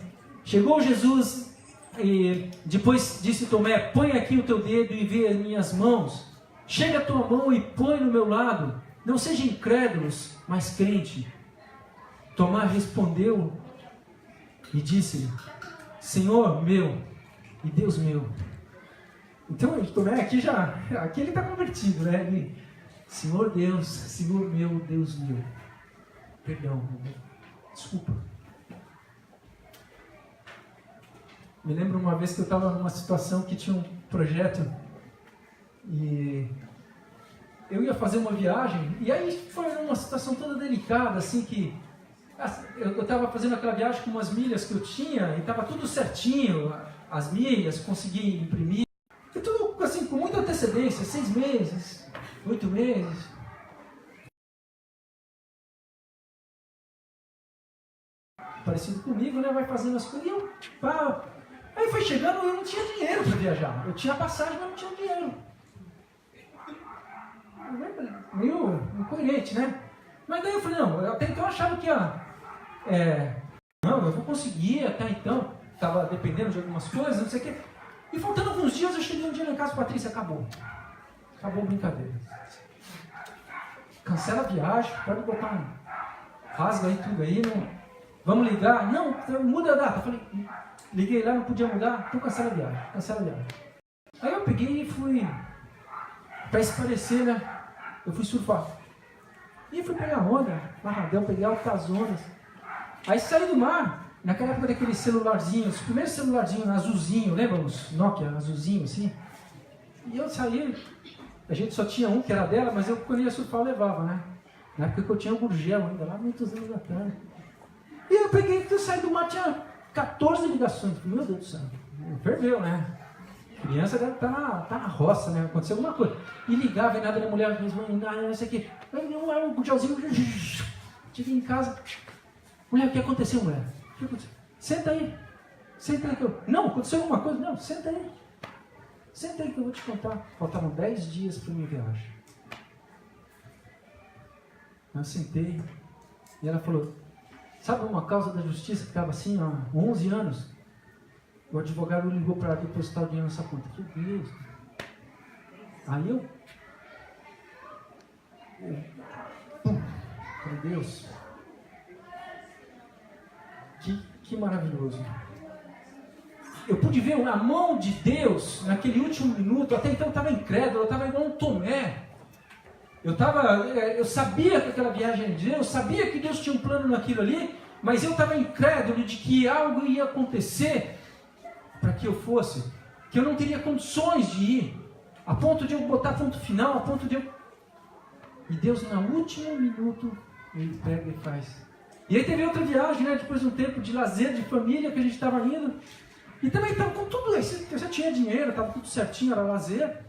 S2: chegou Jesus e depois disse Tomé, põe aqui o teu dedo e vê as minhas mãos, chega a tua mão e põe no meu lado, não seja incrédulos, mas crente. Tomé respondeu e disse, Senhor meu e Deus meu. Então Tomé aqui ele está convertido, né? Senhor Deus, Senhor meu, Deus meu. Perdão, desculpa. Me lembro uma vez que eu estava numa situação que tinha um projeto e eu ia fazer uma viagem, e aí foi uma situação toda delicada, assim, que eu estava fazendo aquela viagem com umas milhas que eu tinha, e estava tudo certinho, as milhas, consegui imprimir, e tudo assim, com muita antecedência, 6 meses, 8 meses. Parecido comigo, né? Vai fazendo as coisas, e eu, aí foi chegando, eu não tinha dinheiro para viajar, eu tinha passagem, mas não tinha dinheiro. Meio incoerente, né? Mas daí eu falei, não, até então eu achava que não, eu vou conseguir até então, estava dependendo de algumas coisas, não sei o quê. E faltando alguns dias, eu cheguei um dia na casa, Patrícia, acabou a brincadeira. Cancela a viagem, pode botar rasga aí tudo aí, não, vamos ligar, não, muda a data. Eu falei, liguei lá, não podia mudar, então cancela a viagem. Aí eu peguei e fui, para se parecer, né? Eu fui surfar. E fui pegar onda, Barradão, peguei altas ondas. Aí saí do mar, naquela época daqueles celularzinhos, os primeiros celularzinhos azulzinho, lembra os Nokia azulzinho assim? E eu saí, a gente só tinha um que era dela, mas eu quando ia surfar eu levava, né? Na época que eu tinha o Gurgel ainda, lá muitos anos atrás. E eu peguei, eu saí do mar, tinha 14 ligações. Meu Deus do céu, ferveu, né? Criança deve estar na roça, né? Aconteceu alguma coisa. E ligava, e nada da mulher mesmo, não sei o quê. Um gugelzinho. Cheguei em casa. Mulher, o que aconteceu, mulher? O que aconteceu? Senta aí que eu... Não, aconteceu alguma coisa? Não, senta aí. Senta aí que eu vou te contar. Faltavam 10 dias para minha viagem. Eu sentei e ela falou, sabe uma causa da justiça que estava assim há 11 anos? O advogado ligou para depositar o dinheiro nessa conta. Que Deus! Aí eu falei, Deus, que maravilhoso. Eu pude ver a mão de Deus naquele último minuto. Até então eu estava incrédulo, eu estava igual um Tomé. Eu sabia que aquela viagem era de Deus, eu sabia que Deus tinha um plano naquilo ali, mas eu estava incrédulo de que algo ia acontecer para que eu fosse, que eu não teria condições de ir, a ponto de eu botar ponto final, a ponto de eu... E Deus, no último minuto, Ele pega e faz. E aí teve outra viagem, né, depois de um tempo de lazer, de família, que a gente estava indo, e também estava com tudo isso, eu já tinha dinheiro, estava tudo certinho, era lazer,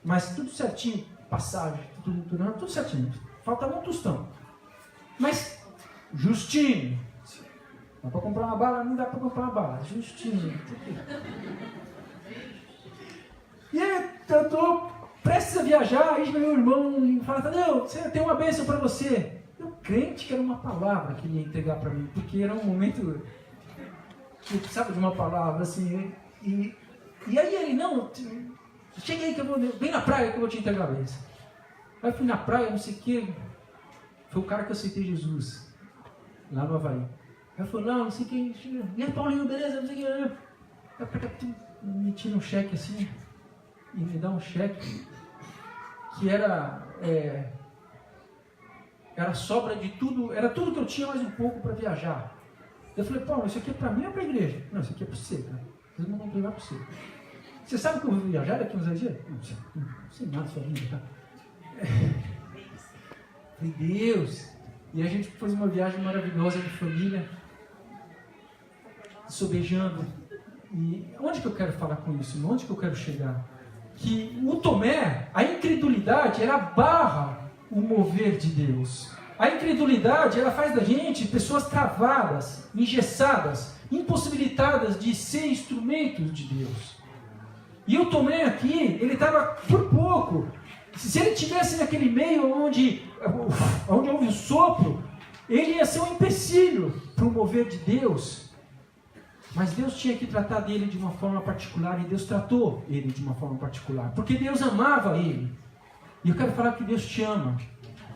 S2: mas tudo certinho, passagem, tudo certinho, faltava um tostão. Mas, justinho. Dá para comprar uma bala? Não dá para comprar uma bala. Justinho. E aí, eu estou prestes a viajar, aí meu irmão fala, Tadeu, tem uma bênção para você. Eu crente que era uma palavra que ele ia entregar para mim, porque era um momento que eu precisava de uma palavra, assim. E aí ele, não, cheguei que eu vou, vem na praia que eu vou te entregar a bênção. Aí eu fui na praia, não sei o que, foi o cara que eu aceitei Jesus, lá no Havaí. Aí eu falei, não sei o que, e aí Paulinho, beleza, não sei o que, me tira um cheque assim, e me dá um cheque, que era sobra de tudo, era tudo que eu tinha, mais um pouco para viajar. Eu falei, Paulo, isso aqui é para mim ou para a igreja? Não, isso aqui é para você, cara. Vocês não vão pegar para você. Você sabe que eu vou viajar daqui uns 10 dias? Não sei nada da sua vida, tá? Falei, Deus! E a gente fez uma viagem maravilhosa de família, sobejando. E onde que eu quero falar com isso? Onde que eu quero chegar? Que o Tomé, a incredulidade, ela barra o mover de Deus. A incredulidade, ela faz da gente pessoas travadas, engessadas, impossibilitadas de ser instrumentos de Deus. E o Tomé aqui, ele estava por pouco. Se ele estivesse naquele meio onde houve o sopro, ele ia ser um empecilho para o mover de Deus. Mas Deus tinha que tratar dele de uma forma particular, e Deus tratou ele de uma forma particular, porque Deus amava ele. E eu quero falar que Deus te ama.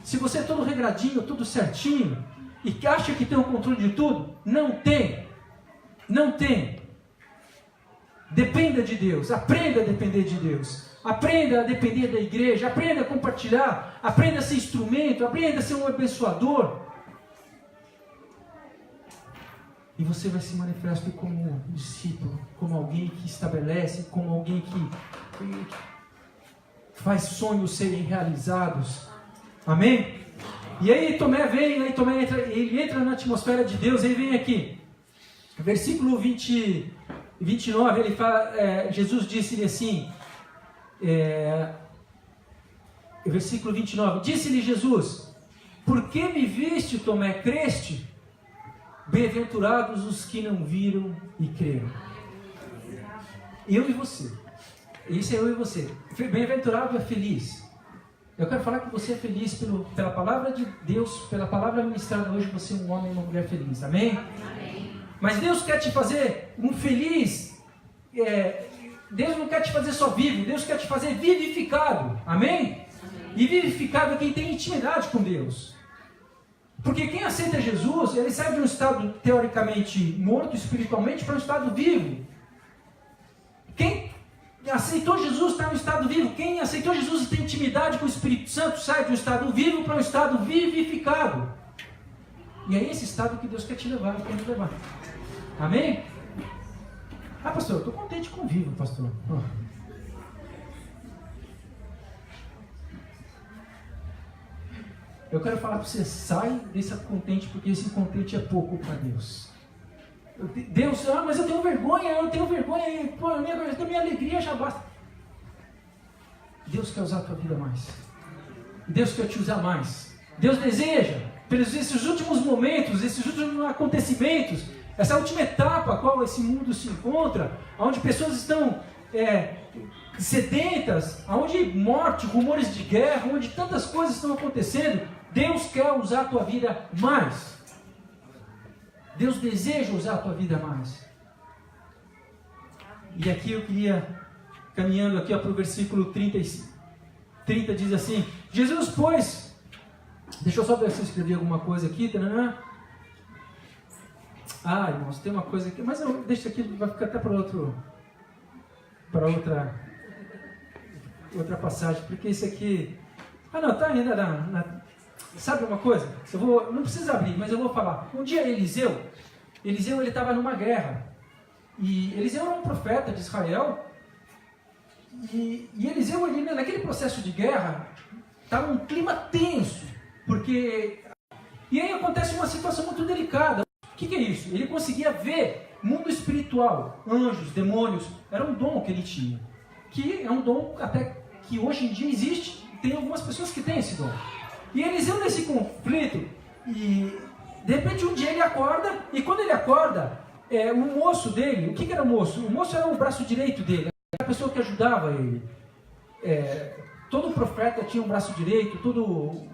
S2: Se você é todo regradinho, tudo certinho, e acha que tem o controle de tudo, não tem. Não tem. Dependa de Deus, aprenda a depender de Deus. Aprenda a depender da igreja, aprenda a compartilhar, aprenda a ser instrumento, aprenda a ser um abençoador. E você vai se manifestar como um discípulo, como alguém que estabelece, como alguém que faz sonhos serem realizados. Amém? E aí Tomé vem, aí Tomé entra, ele entra na atmosfera de Deus, aí vem aqui. Versículo 29, ele fala, Jesus disse-lhe assim, versículo 29, disse-lhe Jesus, por que me viste, Tomé, creste? Bem-aventurados os que não viram e creram. Eu e você. Isso é eu e você. Bem-aventurado é feliz. Eu quero falar que você é feliz pela palavra de Deus, pela palavra ministrada hoje, você é um homem e uma mulher feliz. Amém? Amém. Mas Deus quer te fazer um feliz. Deus não quer te fazer só vivo, Deus quer te fazer vivificado. Amém? Amém. E vivificado é quem tem intimidade com Deus. Porque quem aceita Jesus, ele sai de um estado teoricamente morto espiritualmente para um estado vivo. Quem aceitou Jesus está em um estado vivo. Quem aceitou Jesus e tem intimidade com o Espírito Santo sai de um estado vivo para um estado vivificado. E é esse estado que Deus quer te levar, quer te levar. Amém? Ah, pastor, eu estou contente com o vivo, pastor. Eu quero falar para você, sai desse contente, porque esse contente é pouco para Deus. Deus, mas eu tenho vergonha, pô, a minha alegria já basta. Deus quer usar a tua vida mais. Deus quer te usar mais. Deus deseja, pelos esses últimos momentos, esses últimos acontecimentos, essa última etapa a qual esse mundo se encontra, onde pessoas estão sedentas, onde morte, rumores de guerra, onde tantas coisas estão acontecendo, Deus quer usar a tua vida mais. Deus deseja usar a tua vida mais. E aqui eu queria, caminhando aqui para o versículo 30 diz assim, Jesus, pois, deixa eu só ver se eu escrevi alguma coisa aqui, irmãos, tem uma coisa aqui, mas eu deixo aqui, vai ficar até para outra passagem, porque isso aqui, tá ainda sabe uma coisa? Não precisa abrir, mas eu vou falar. Um dia Eliseu ele estava numa guerra. E Eliseu era um profeta de Israel. E Eliseu, naquele processo de guerra, estava um clima tenso. E aí acontece uma situação muito delicada. O que é isso? Ele conseguia ver mundo espiritual, anjos, demônios. Era um dom que ele tinha. Que é um dom até que hoje em dia existe. Tem algumas pessoas que têm esse dom. E Eliseu nesse conflito, e de repente um dia ele acorda, e quando ele acorda, o moço dele, o que era o moço? O moço era o braço direito dele, a pessoa que ajudava ele. Todo profeta tinha um braço direito, todo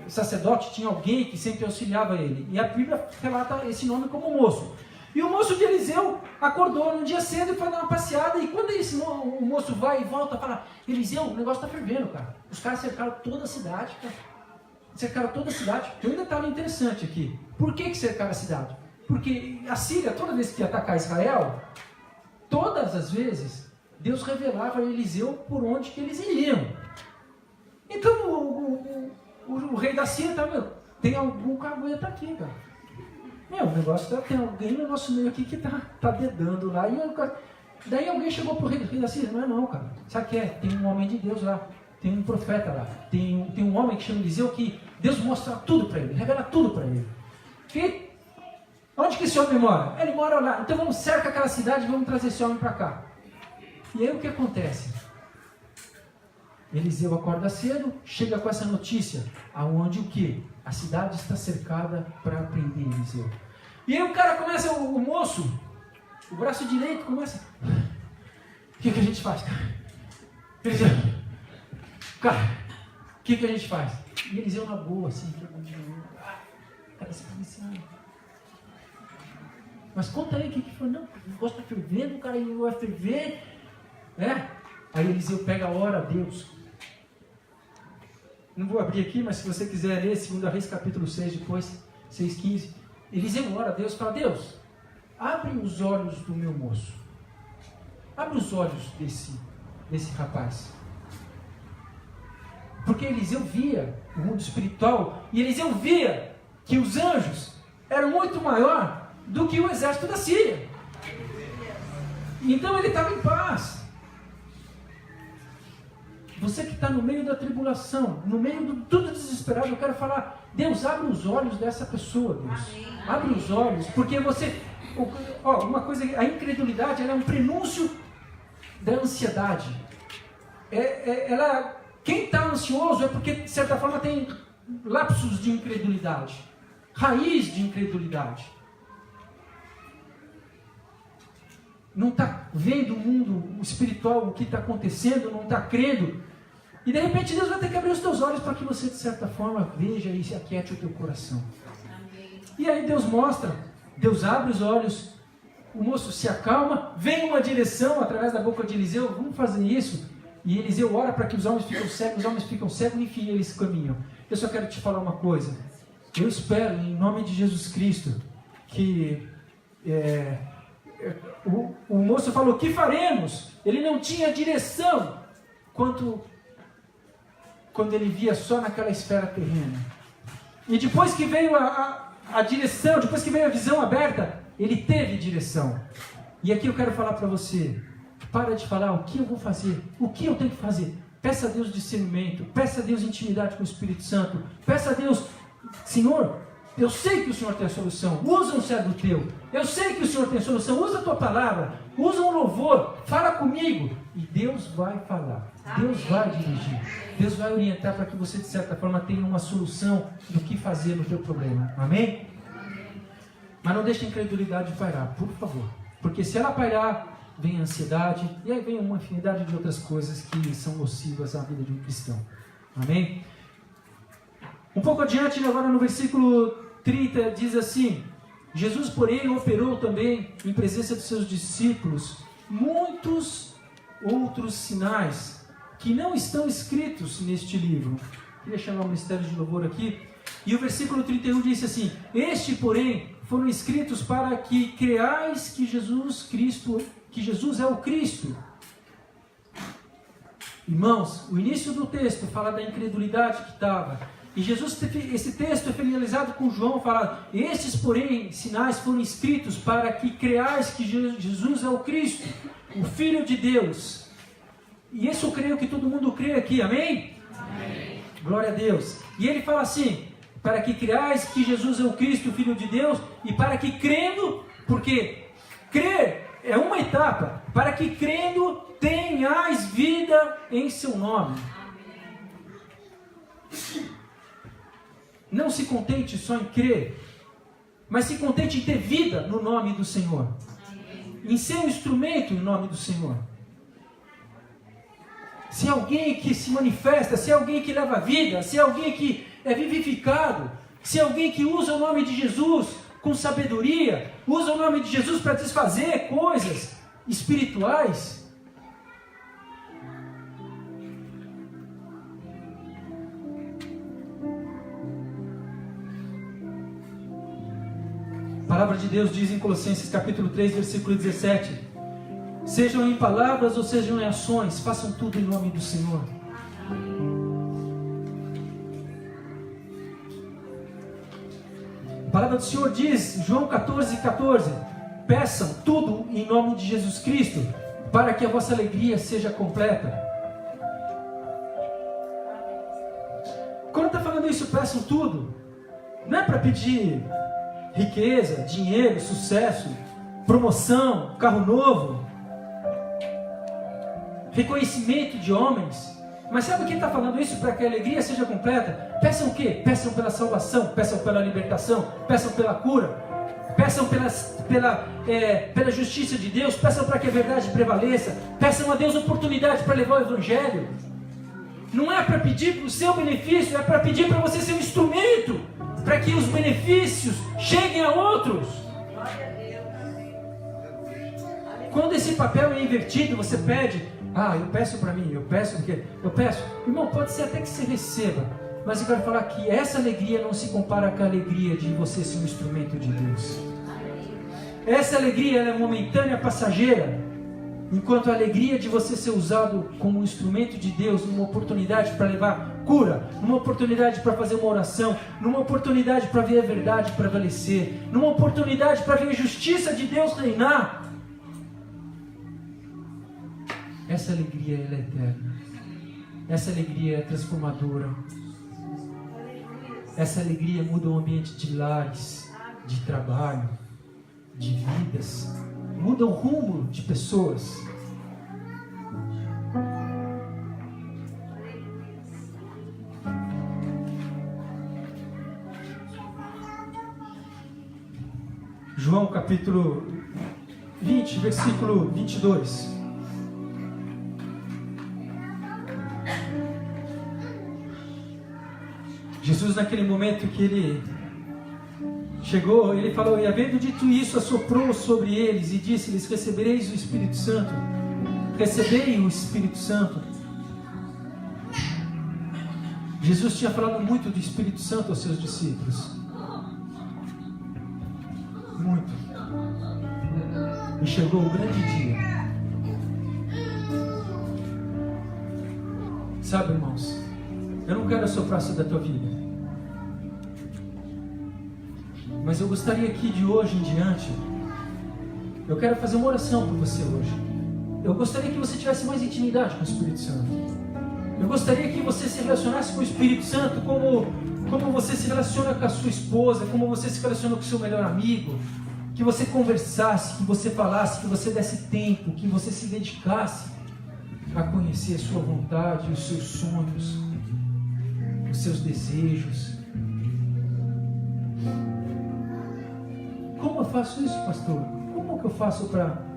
S2: sacerdote tinha alguém que sempre auxiliava ele. E a Bíblia relata esse nome como moço. E o moço de Eliseu acordou num dia cedo e foi dar uma passeada. E quando o moço vai e volta, fala: Eliseu, o negócio está fervendo, cara. Os caras cercaram toda a cidade, cara. Cercaram toda a cidade. Tem um detalhe interessante aqui. Por que cercaram a cidade? Porque a Síria, toda vez que ia atacar Israel, todas as vezes, Deus revelava a Eliseu por onde que eles iriam. Então o rei da Síria estava, tem algum cagueta aqui, cara. O negócio tem alguém no nosso meio aqui que tá dedando lá. Daí alguém chegou pro rei da Síria, não, cara. Sabe o que é? Tem um homem de Deus lá. Tem um profeta lá. Tem um homem que chama Eliseu que Deus mostra tudo para ele, revela tudo para ele. E onde que esse homem mora? Ele mora lá. Então vamos cercar aquela cidade e vamos trazer esse homem para cá. E aí o que acontece? Eliseu acorda cedo, chega com essa notícia, aonde o quê? A cidade está cercada para prender Eliseu. E aí o cara começa, o moço, o braço direito começa. O que a gente faz, cara? Eliseu, cara, o que a gente faz? E Eliseu na boa, assim, cara, esse policial. Mas conta aí o que foi. Não, o negócio está fervendo, o cara vai ferver. Aí Eliseu pega a hora, Deus. Não vou abrir aqui, mas se você quiser ler 2 Reis capítulo 6, depois 6,15. Eliseu ora a Deus, fala: Deus, abre os olhos do meu moço. Abre os olhos desse rapaz. Porque Eliseu via o mundo espiritual, e Eliseu via que os anjos eram muito maior do que o exército da Síria. Então ele estava em paz. Você que está no meio da tribulação, no meio de tudo desesperado, eu quero falar, Deus, abre os olhos dessa pessoa, Deus. Abre os olhos, porque você... uma coisa, a incredulidade, ela é um prenúncio da ansiedade. Quem está ansioso é porque, de certa forma, tem lapsos de incredulidade, raiz de incredulidade. Não está vendo o mundo espiritual, o que está acontecendo, não está crendo. E de repente Deus vai ter que abrir os teus olhos para que você, de certa forma, veja e se aquiete o teu coração. Amém. E aí Deus mostra, Deus abre os olhos, o moço se acalma, vem uma direção através da boca de Eliseu, vamos fazer isso. E Eliseu ora para que os homens ficam cegos, enfim, eles caminham. Eu só quero te falar uma coisa. Eu espero, em nome de Jesus Cristo, que o moço falou, o que faremos? Ele não tinha direção quando ele via só naquela esfera terrena. E depois que veio a direção, depois que veio a visão aberta, ele teve direção. E aqui eu quero falar para você, para de falar o que eu vou fazer, o que eu tenho que fazer. Peça a Deus discernimento, peça a Deus intimidade com o Espírito Santo, peça a Deus, Senhor, eu sei que o Senhor tem a solução, usa um servo teu, eu sei que o Senhor tem a solução, usa a tua palavra, usa um louvor, fala comigo, e Deus vai falar, Deus vai dirigir, Deus vai orientar para que você, de certa forma, tenha uma solução do que fazer no teu problema, amém? Mas não deixe a incredulidade pairar, por favor, porque se ela pairar, vem a ansiedade, e aí vem uma infinidade de outras coisas que são nocivas à vida de um cristão. Amém? Um pouco adiante, agora no versículo 30, diz assim, Jesus, porém, operou também, em presença dos seus discípulos, muitos outros sinais, que não estão escritos neste livro. Queria chamar o ministério de louvor aqui. E o versículo 31 diz assim, este, porém, foram escritos para que creais que Jesus é o Cristo. Irmãos, o início do texto fala da incredulidade que estava. E esse texto é finalizado com João, fala, estes, porém, sinais foram escritos para que creais que Jesus é o Cristo, o Filho de Deus. E isso eu creio que todo mundo crê aqui, amém? Amém. Glória a Deus. E ele fala assim, para que creais que Jesus é o Cristo, o Filho de Deus, e para que crendo, porque crer é uma etapa, para que crendo tenhais vida em seu nome. Não se contente só em crer, mas se contente em ter vida no nome do Senhor, em ser um instrumento em nome do Senhor. Se é alguém que se manifesta, se é alguém que leva vida, se é alguém que é vivificado, se é alguém que usa o nome de Jesus com sabedoria, usa o nome de Jesus para desfazer coisas espirituais. A palavra de Deus diz em Colossenses capítulo 3, versículo 17, sejam em palavras ou sejam em ações, façam tudo em nome do Senhor. A palavra do Senhor diz, João 14, peçam tudo em nome de Jesus Cristo, para que a vossa alegria seja completa. Quando está falando isso, peçam tudo, não é para pedir riqueza, dinheiro, sucesso, promoção, carro novo, reconhecimento de homens. Mas sabe quem está falando isso para que a alegria seja completa? Peçam o quê? Peçam pela salvação, peçam pela libertação, peçam pela cura, peçam pela justiça de Deus, peçam para que a verdade prevaleça, peçam a Deus oportunidade para levar o Evangelho. Não é para pedir para o seu benefício, é para pedir para você ser um instrumento, para que os benefícios cheguem a outros. Quando esse papel é invertido, você pede, eu peço para mim, eu peço, irmão, pode ser até que você receba, mas eu quero falar que essa alegria não se compara com a alegria de você ser um instrumento de Deus. Essa alegria ela é momentânea, passageira. enquanto a alegria de você ser usado como um instrumento de Deus, numa oportunidade para levar cura, numa oportunidade para fazer uma oração, numa oportunidade para ver a verdade prevalecer, numa oportunidade para ver a justiça de Deus reinar. Essa alegria, ela é eterna. Essa alegria é transformadora. Essa alegria muda o ambiente de lares, de trabalho, de vidas, muda o rumo de pessoas. João capítulo 20, versículo 22. Jesus, naquele momento que ele chegou, ele falou: e havendo dito isso, assoprou sobre eles e disse-lhes: recebereis o Espírito Santo. Recebei o Espírito Santo. Jesus tinha falado muito do Espírito Santo aos seus discípulos. Muito. E chegou o grande dia. Sabe, irmãos, eu não quero assoprar sobre a tua vida, mas eu gostaria que de hoje em diante, eu quero fazer uma oração por você hoje. Eu gostaria que você tivesse mais intimidade com o Espírito Santo. Eu gostaria que você se relacionasse com o Espírito Santo como você se relaciona com a sua esposa, como você se relaciona com o seu melhor amigo. Que você conversasse, que você falasse, que você desse tempo, que você se dedicasse a conhecer a sua vontade, os seus sonhos, os seus desejos. Como eu faço isso, pastor? Como que eu faço para...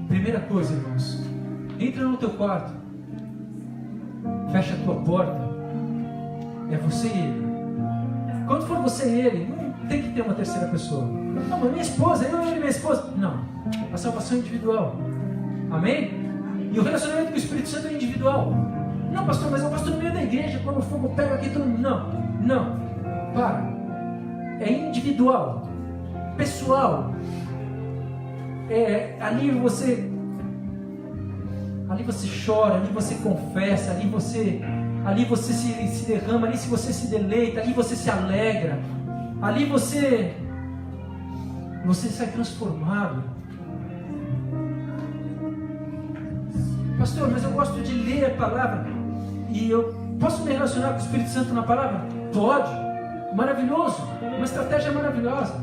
S2: Primeira coisa, irmãos, entra no teu quarto, fecha a tua porta, é você e ele. Quando for você e ele, não tem que ter uma terceira pessoa. Não, mas minha esposa, eu e minha esposa. Não, a salvação é individual. Amém? E o relacionamento com o Espírito Santo é individual. Não, pastor, mas eu gosto no meio da igreja, quando o fogo pega aqui todo mundo. Não, para. É individual, pessoal. Ali você chora, ali você confessa, ali você se derrama, ali você se deleita, ali você se alegra, ali você sai transformado. Pastor, mas eu gosto de ler a palavra e eu posso me relacionar com o Espírito Santo na palavra? Pode, maravilhoso, uma estratégia maravilhosa.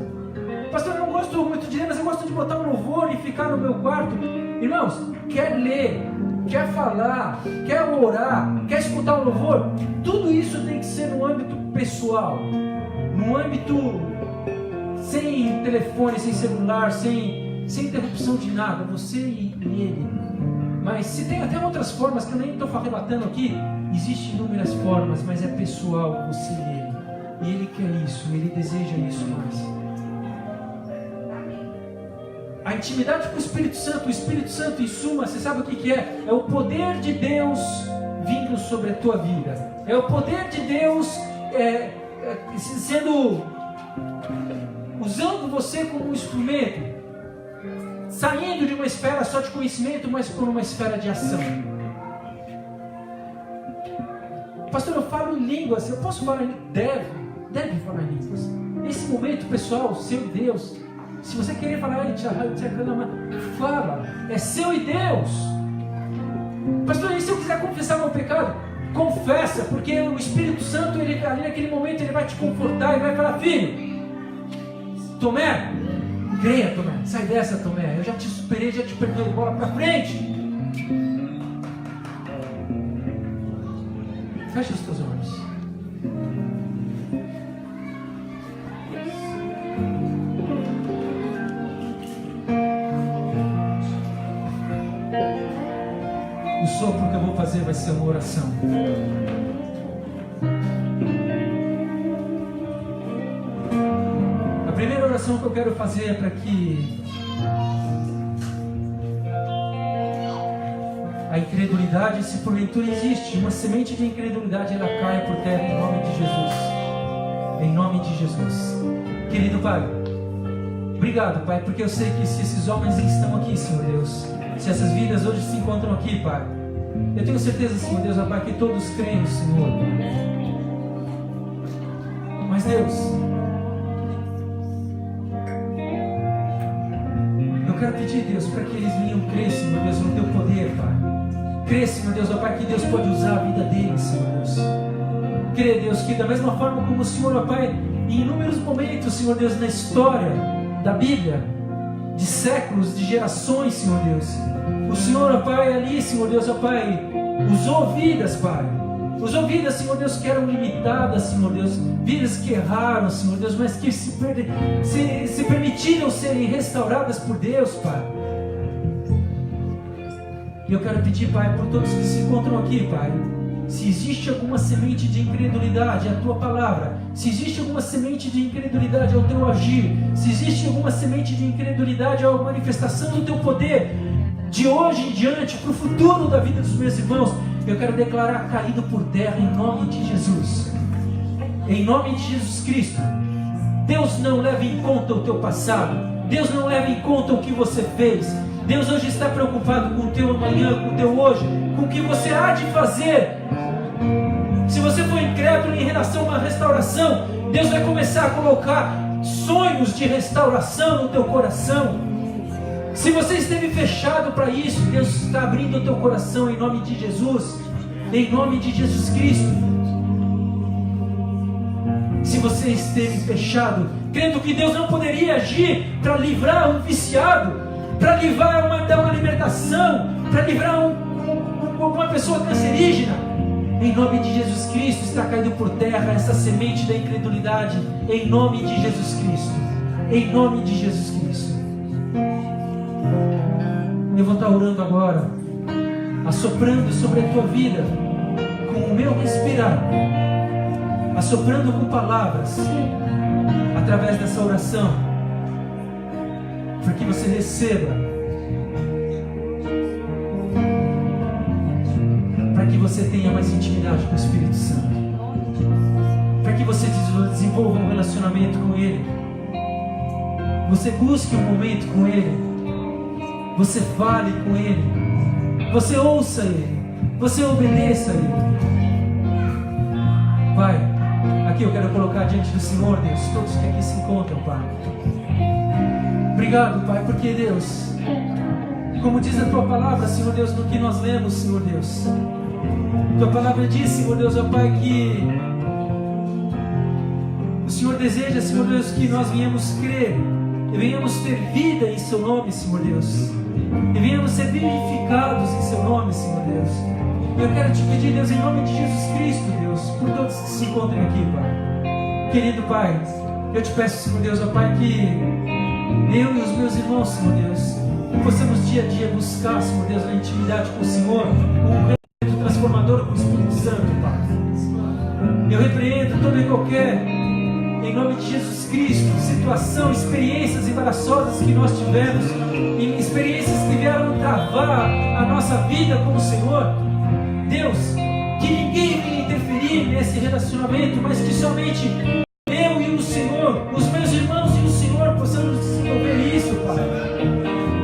S2: Pastor, eu não gosto muito de ler, mas eu gosto de botar um louvor e ficar no meu quarto. Irmãos, quer ler, quer falar, quer orar, quer escutar o louvor, tudo isso tem que ser no âmbito pessoal, no âmbito sem telefone, sem celular, sem interrupção de nada, você e ele. Mas se tem até outras formas que eu nem estou relatando aqui, existem inúmeras formas, mas é pessoal, você e ele. E ele quer isso, ele deseja isso mais. A intimidade com o Espírito Santo em suma, você sabe o que é? É o poder de Deus vindo sobre a tua vida. É o poder de Deus usando você como um instrumento, saindo de uma esfera só de conhecimento, mas por uma esfera de ação. Pastor, eu falo em línguas, eu posso falar em línguas? Deve falar em línguas. Nesse momento, pessoal, seu Deus, se você querer falar, fala, é seu e Deus. Pastor, e se eu quiser confessar meu pecado? Confessa, porque o Espírito Santo, ele, ali naquele momento, ele vai te confortar e vai falar: filho, Tomé, creia, Tomé, sai dessa, Tomé, eu já te superei, já te perdoei, bola pra frente. Fecha os teus olhos. O sopro que eu vou fazer vai ser uma oração. A primeira oração que eu quero fazer é para que a incredulidade, se porventura existe uma semente de incredulidade, ela caia por terra em nome de Jesus. Em nome de Jesus. Querido Pai, Obrigado, Pai, porque eu sei que se esses homens estão aqui, Senhor Deus, se essas vidas hoje se encontram aqui, Pai, eu tenho certeza, Senhor Deus, ó Pai, que todos creem no Senhor. Mas Deus, eu quero pedir, Deus, para que eles venham crer, Senhor Deus, no Teu poder, Pai. Crer, Senhor Deus, ó Pai, que Deus pode usar a vida deles, Senhor Deus. Crer, Deus, que da mesma forma como o Senhor, ó Pai, em inúmeros momentos, Senhor Deus, na história da Bíblia, de séculos, de gerações, Senhor Deus, o Senhor, ó Pai, ali, Senhor Deus, ó Pai, usou vidas, Pai. Usou vidas, Senhor Deus, que eram limitadas, Senhor Deus. Vidas que erraram, Senhor Deus, mas que se permitiram serem restauradas por Deus, Pai. E eu quero pedir, Pai, por todos que se encontram aqui, Pai, se existe alguma semente de incredulidade à Tua palavra, se existe alguma semente de incredulidade ao Teu agir, se existe alguma semente de incredulidade à manifestação do Teu poder, de hoje em diante, para o futuro da vida dos meus irmãos, eu quero declarar caído por terra em nome de Jesus. Em nome de Jesus Cristo. Deus não leva em conta o teu passado. Deus não leva em conta o que você fez. Deus hoje está preocupado com o teu amanhã, com o teu hoje, com o que você há de fazer. Se você for incrédulo em relação a uma restauração, Deus vai começar a colocar sonhos de restauração no teu coração. Se você esteve fechado para isso, Deus está abrindo o teu coração em nome de Jesus, em nome de Jesus Cristo. Se você esteve fechado, crendo que Deus não poderia agir para livrar um viciado, para livrar dar uma libertação, para livrar uma pessoa cancerígena, em nome de Jesus Cristo está caído por terra essa semente da incredulidade, em nome de Jesus Cristo, em nome de Jesus Cristo. Eu vou estar orando agora, assoprando sobre a tua vida, com o meu respirar, assoprando com palavras, através dessa oração, para que você receba, para que você tenha mais intimidade com o Espírito Santo, para que você desenvolva um relacionamento com Ele, você busque um momento com Ele, você fale com Ele, você ouça Ele, você obedeça a Ele. Pai, aqui eu quero colocar diante do Senhor, Deus, todos que aqui se encontram, Pai. Obrigado, Pai, porque Deus, como diz a Tua palavra, Senhor Deus, no que nós lemos, Senhor Deus, Tua palavra diz, Senhor Deus, ó Pai, que o Senhor deseja, Senhor Deus, que nós venhamos crer e venhamos ter vida em Seu nome, Senhor Deus, e venhamos ser vivificados em Seu nome, Senhor Deus. E eu quero te pedir, Deus, em nome de Jesus Cristo, Deus, por todos que se encontrem aqui, Pai. Querido Pai, eu te peço, Senhor Deus, ó Pai, que eu e os meus irmãos, Senhor Deus, possamos dia a dia buscar, Senhor Deus, a intimidade com o Senhor, um reino transformador com o Espírito Santo, Pai. Eu repreendo todo e qualquer, em nome de Jesus Cristo, situação, experiências embaraçosas que nós tivemos, experiências que vieram travar a nossa vida com o Senhor. Deus, que ninguém venha interferir nesse relacionamento, mas que somente eu e o Senhor, os meus irmãos e o Senhor possamos desenvolver isso, Pai.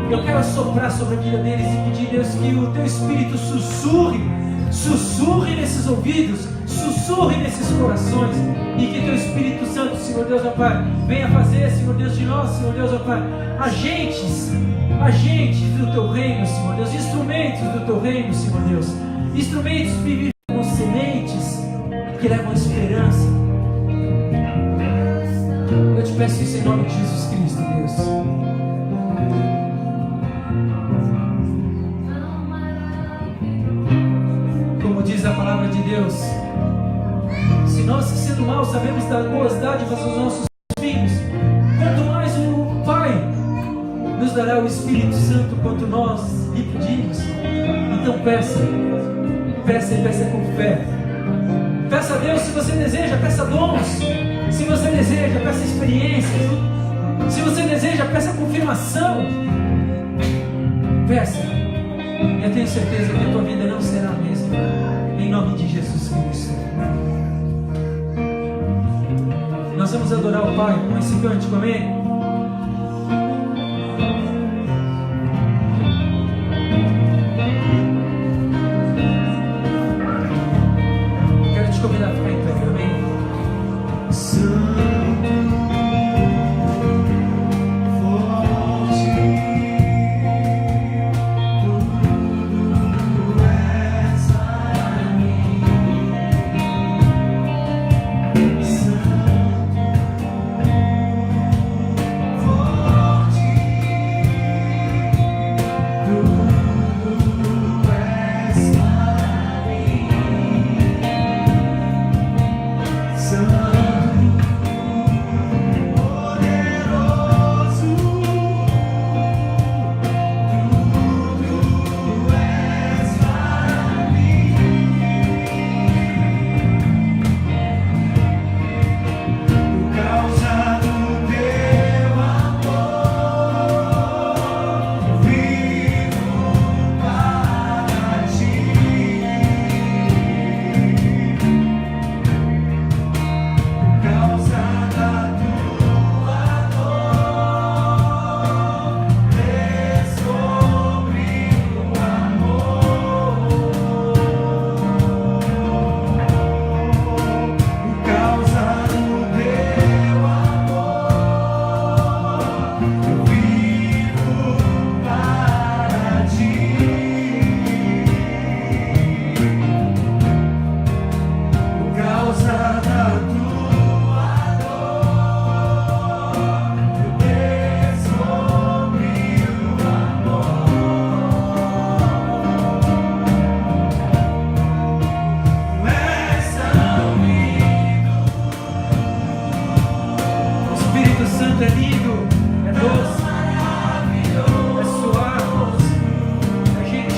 S2: Eu quero soprar sobre a vida deles e pedir, Deus, que o Teu Espírito sussurre nesses ouvidos, sussurre nesses corações, e que Teu Espírito Santo, Senhor Deus, ó Pai, venha fazer, Senhor Deus, de nós, Senhor Deus, ó Pai, agentes do Teu reino, Senhor Deus, instrumentos do Teu reino, Senhor Deus, instrumentos que vivem sementes que levam esperança. Eu te peço isso em nome de Jesus Cristo, Deus. Como diz a palavra de Deus, se nós que sendo maus sabemos dar boas dádivas aos nossos filhos, quanto mais o Pai nos dará o Espírito Santo quanto nós lhe pedimos. Então peça e peça com fé. Peça a Deus se você deseja, peça dons. Se você deseja, peça experiência. Se você deseja, peça confirmação. Peça. Eu tenho certeza que a tua vida não será a mesma. Em nome de Jesus Cristo. Nós vamos adorar o Pai com esse cântico, amém?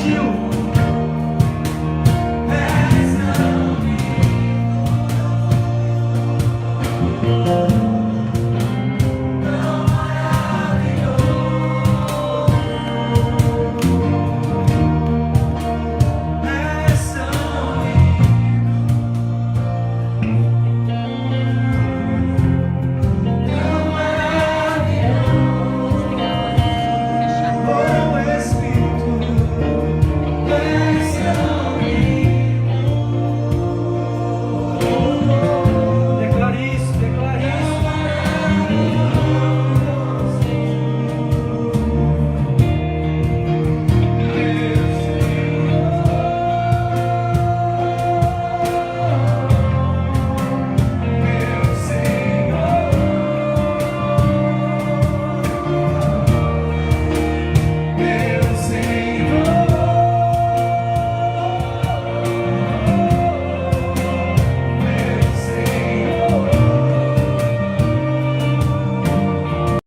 S2: sentiu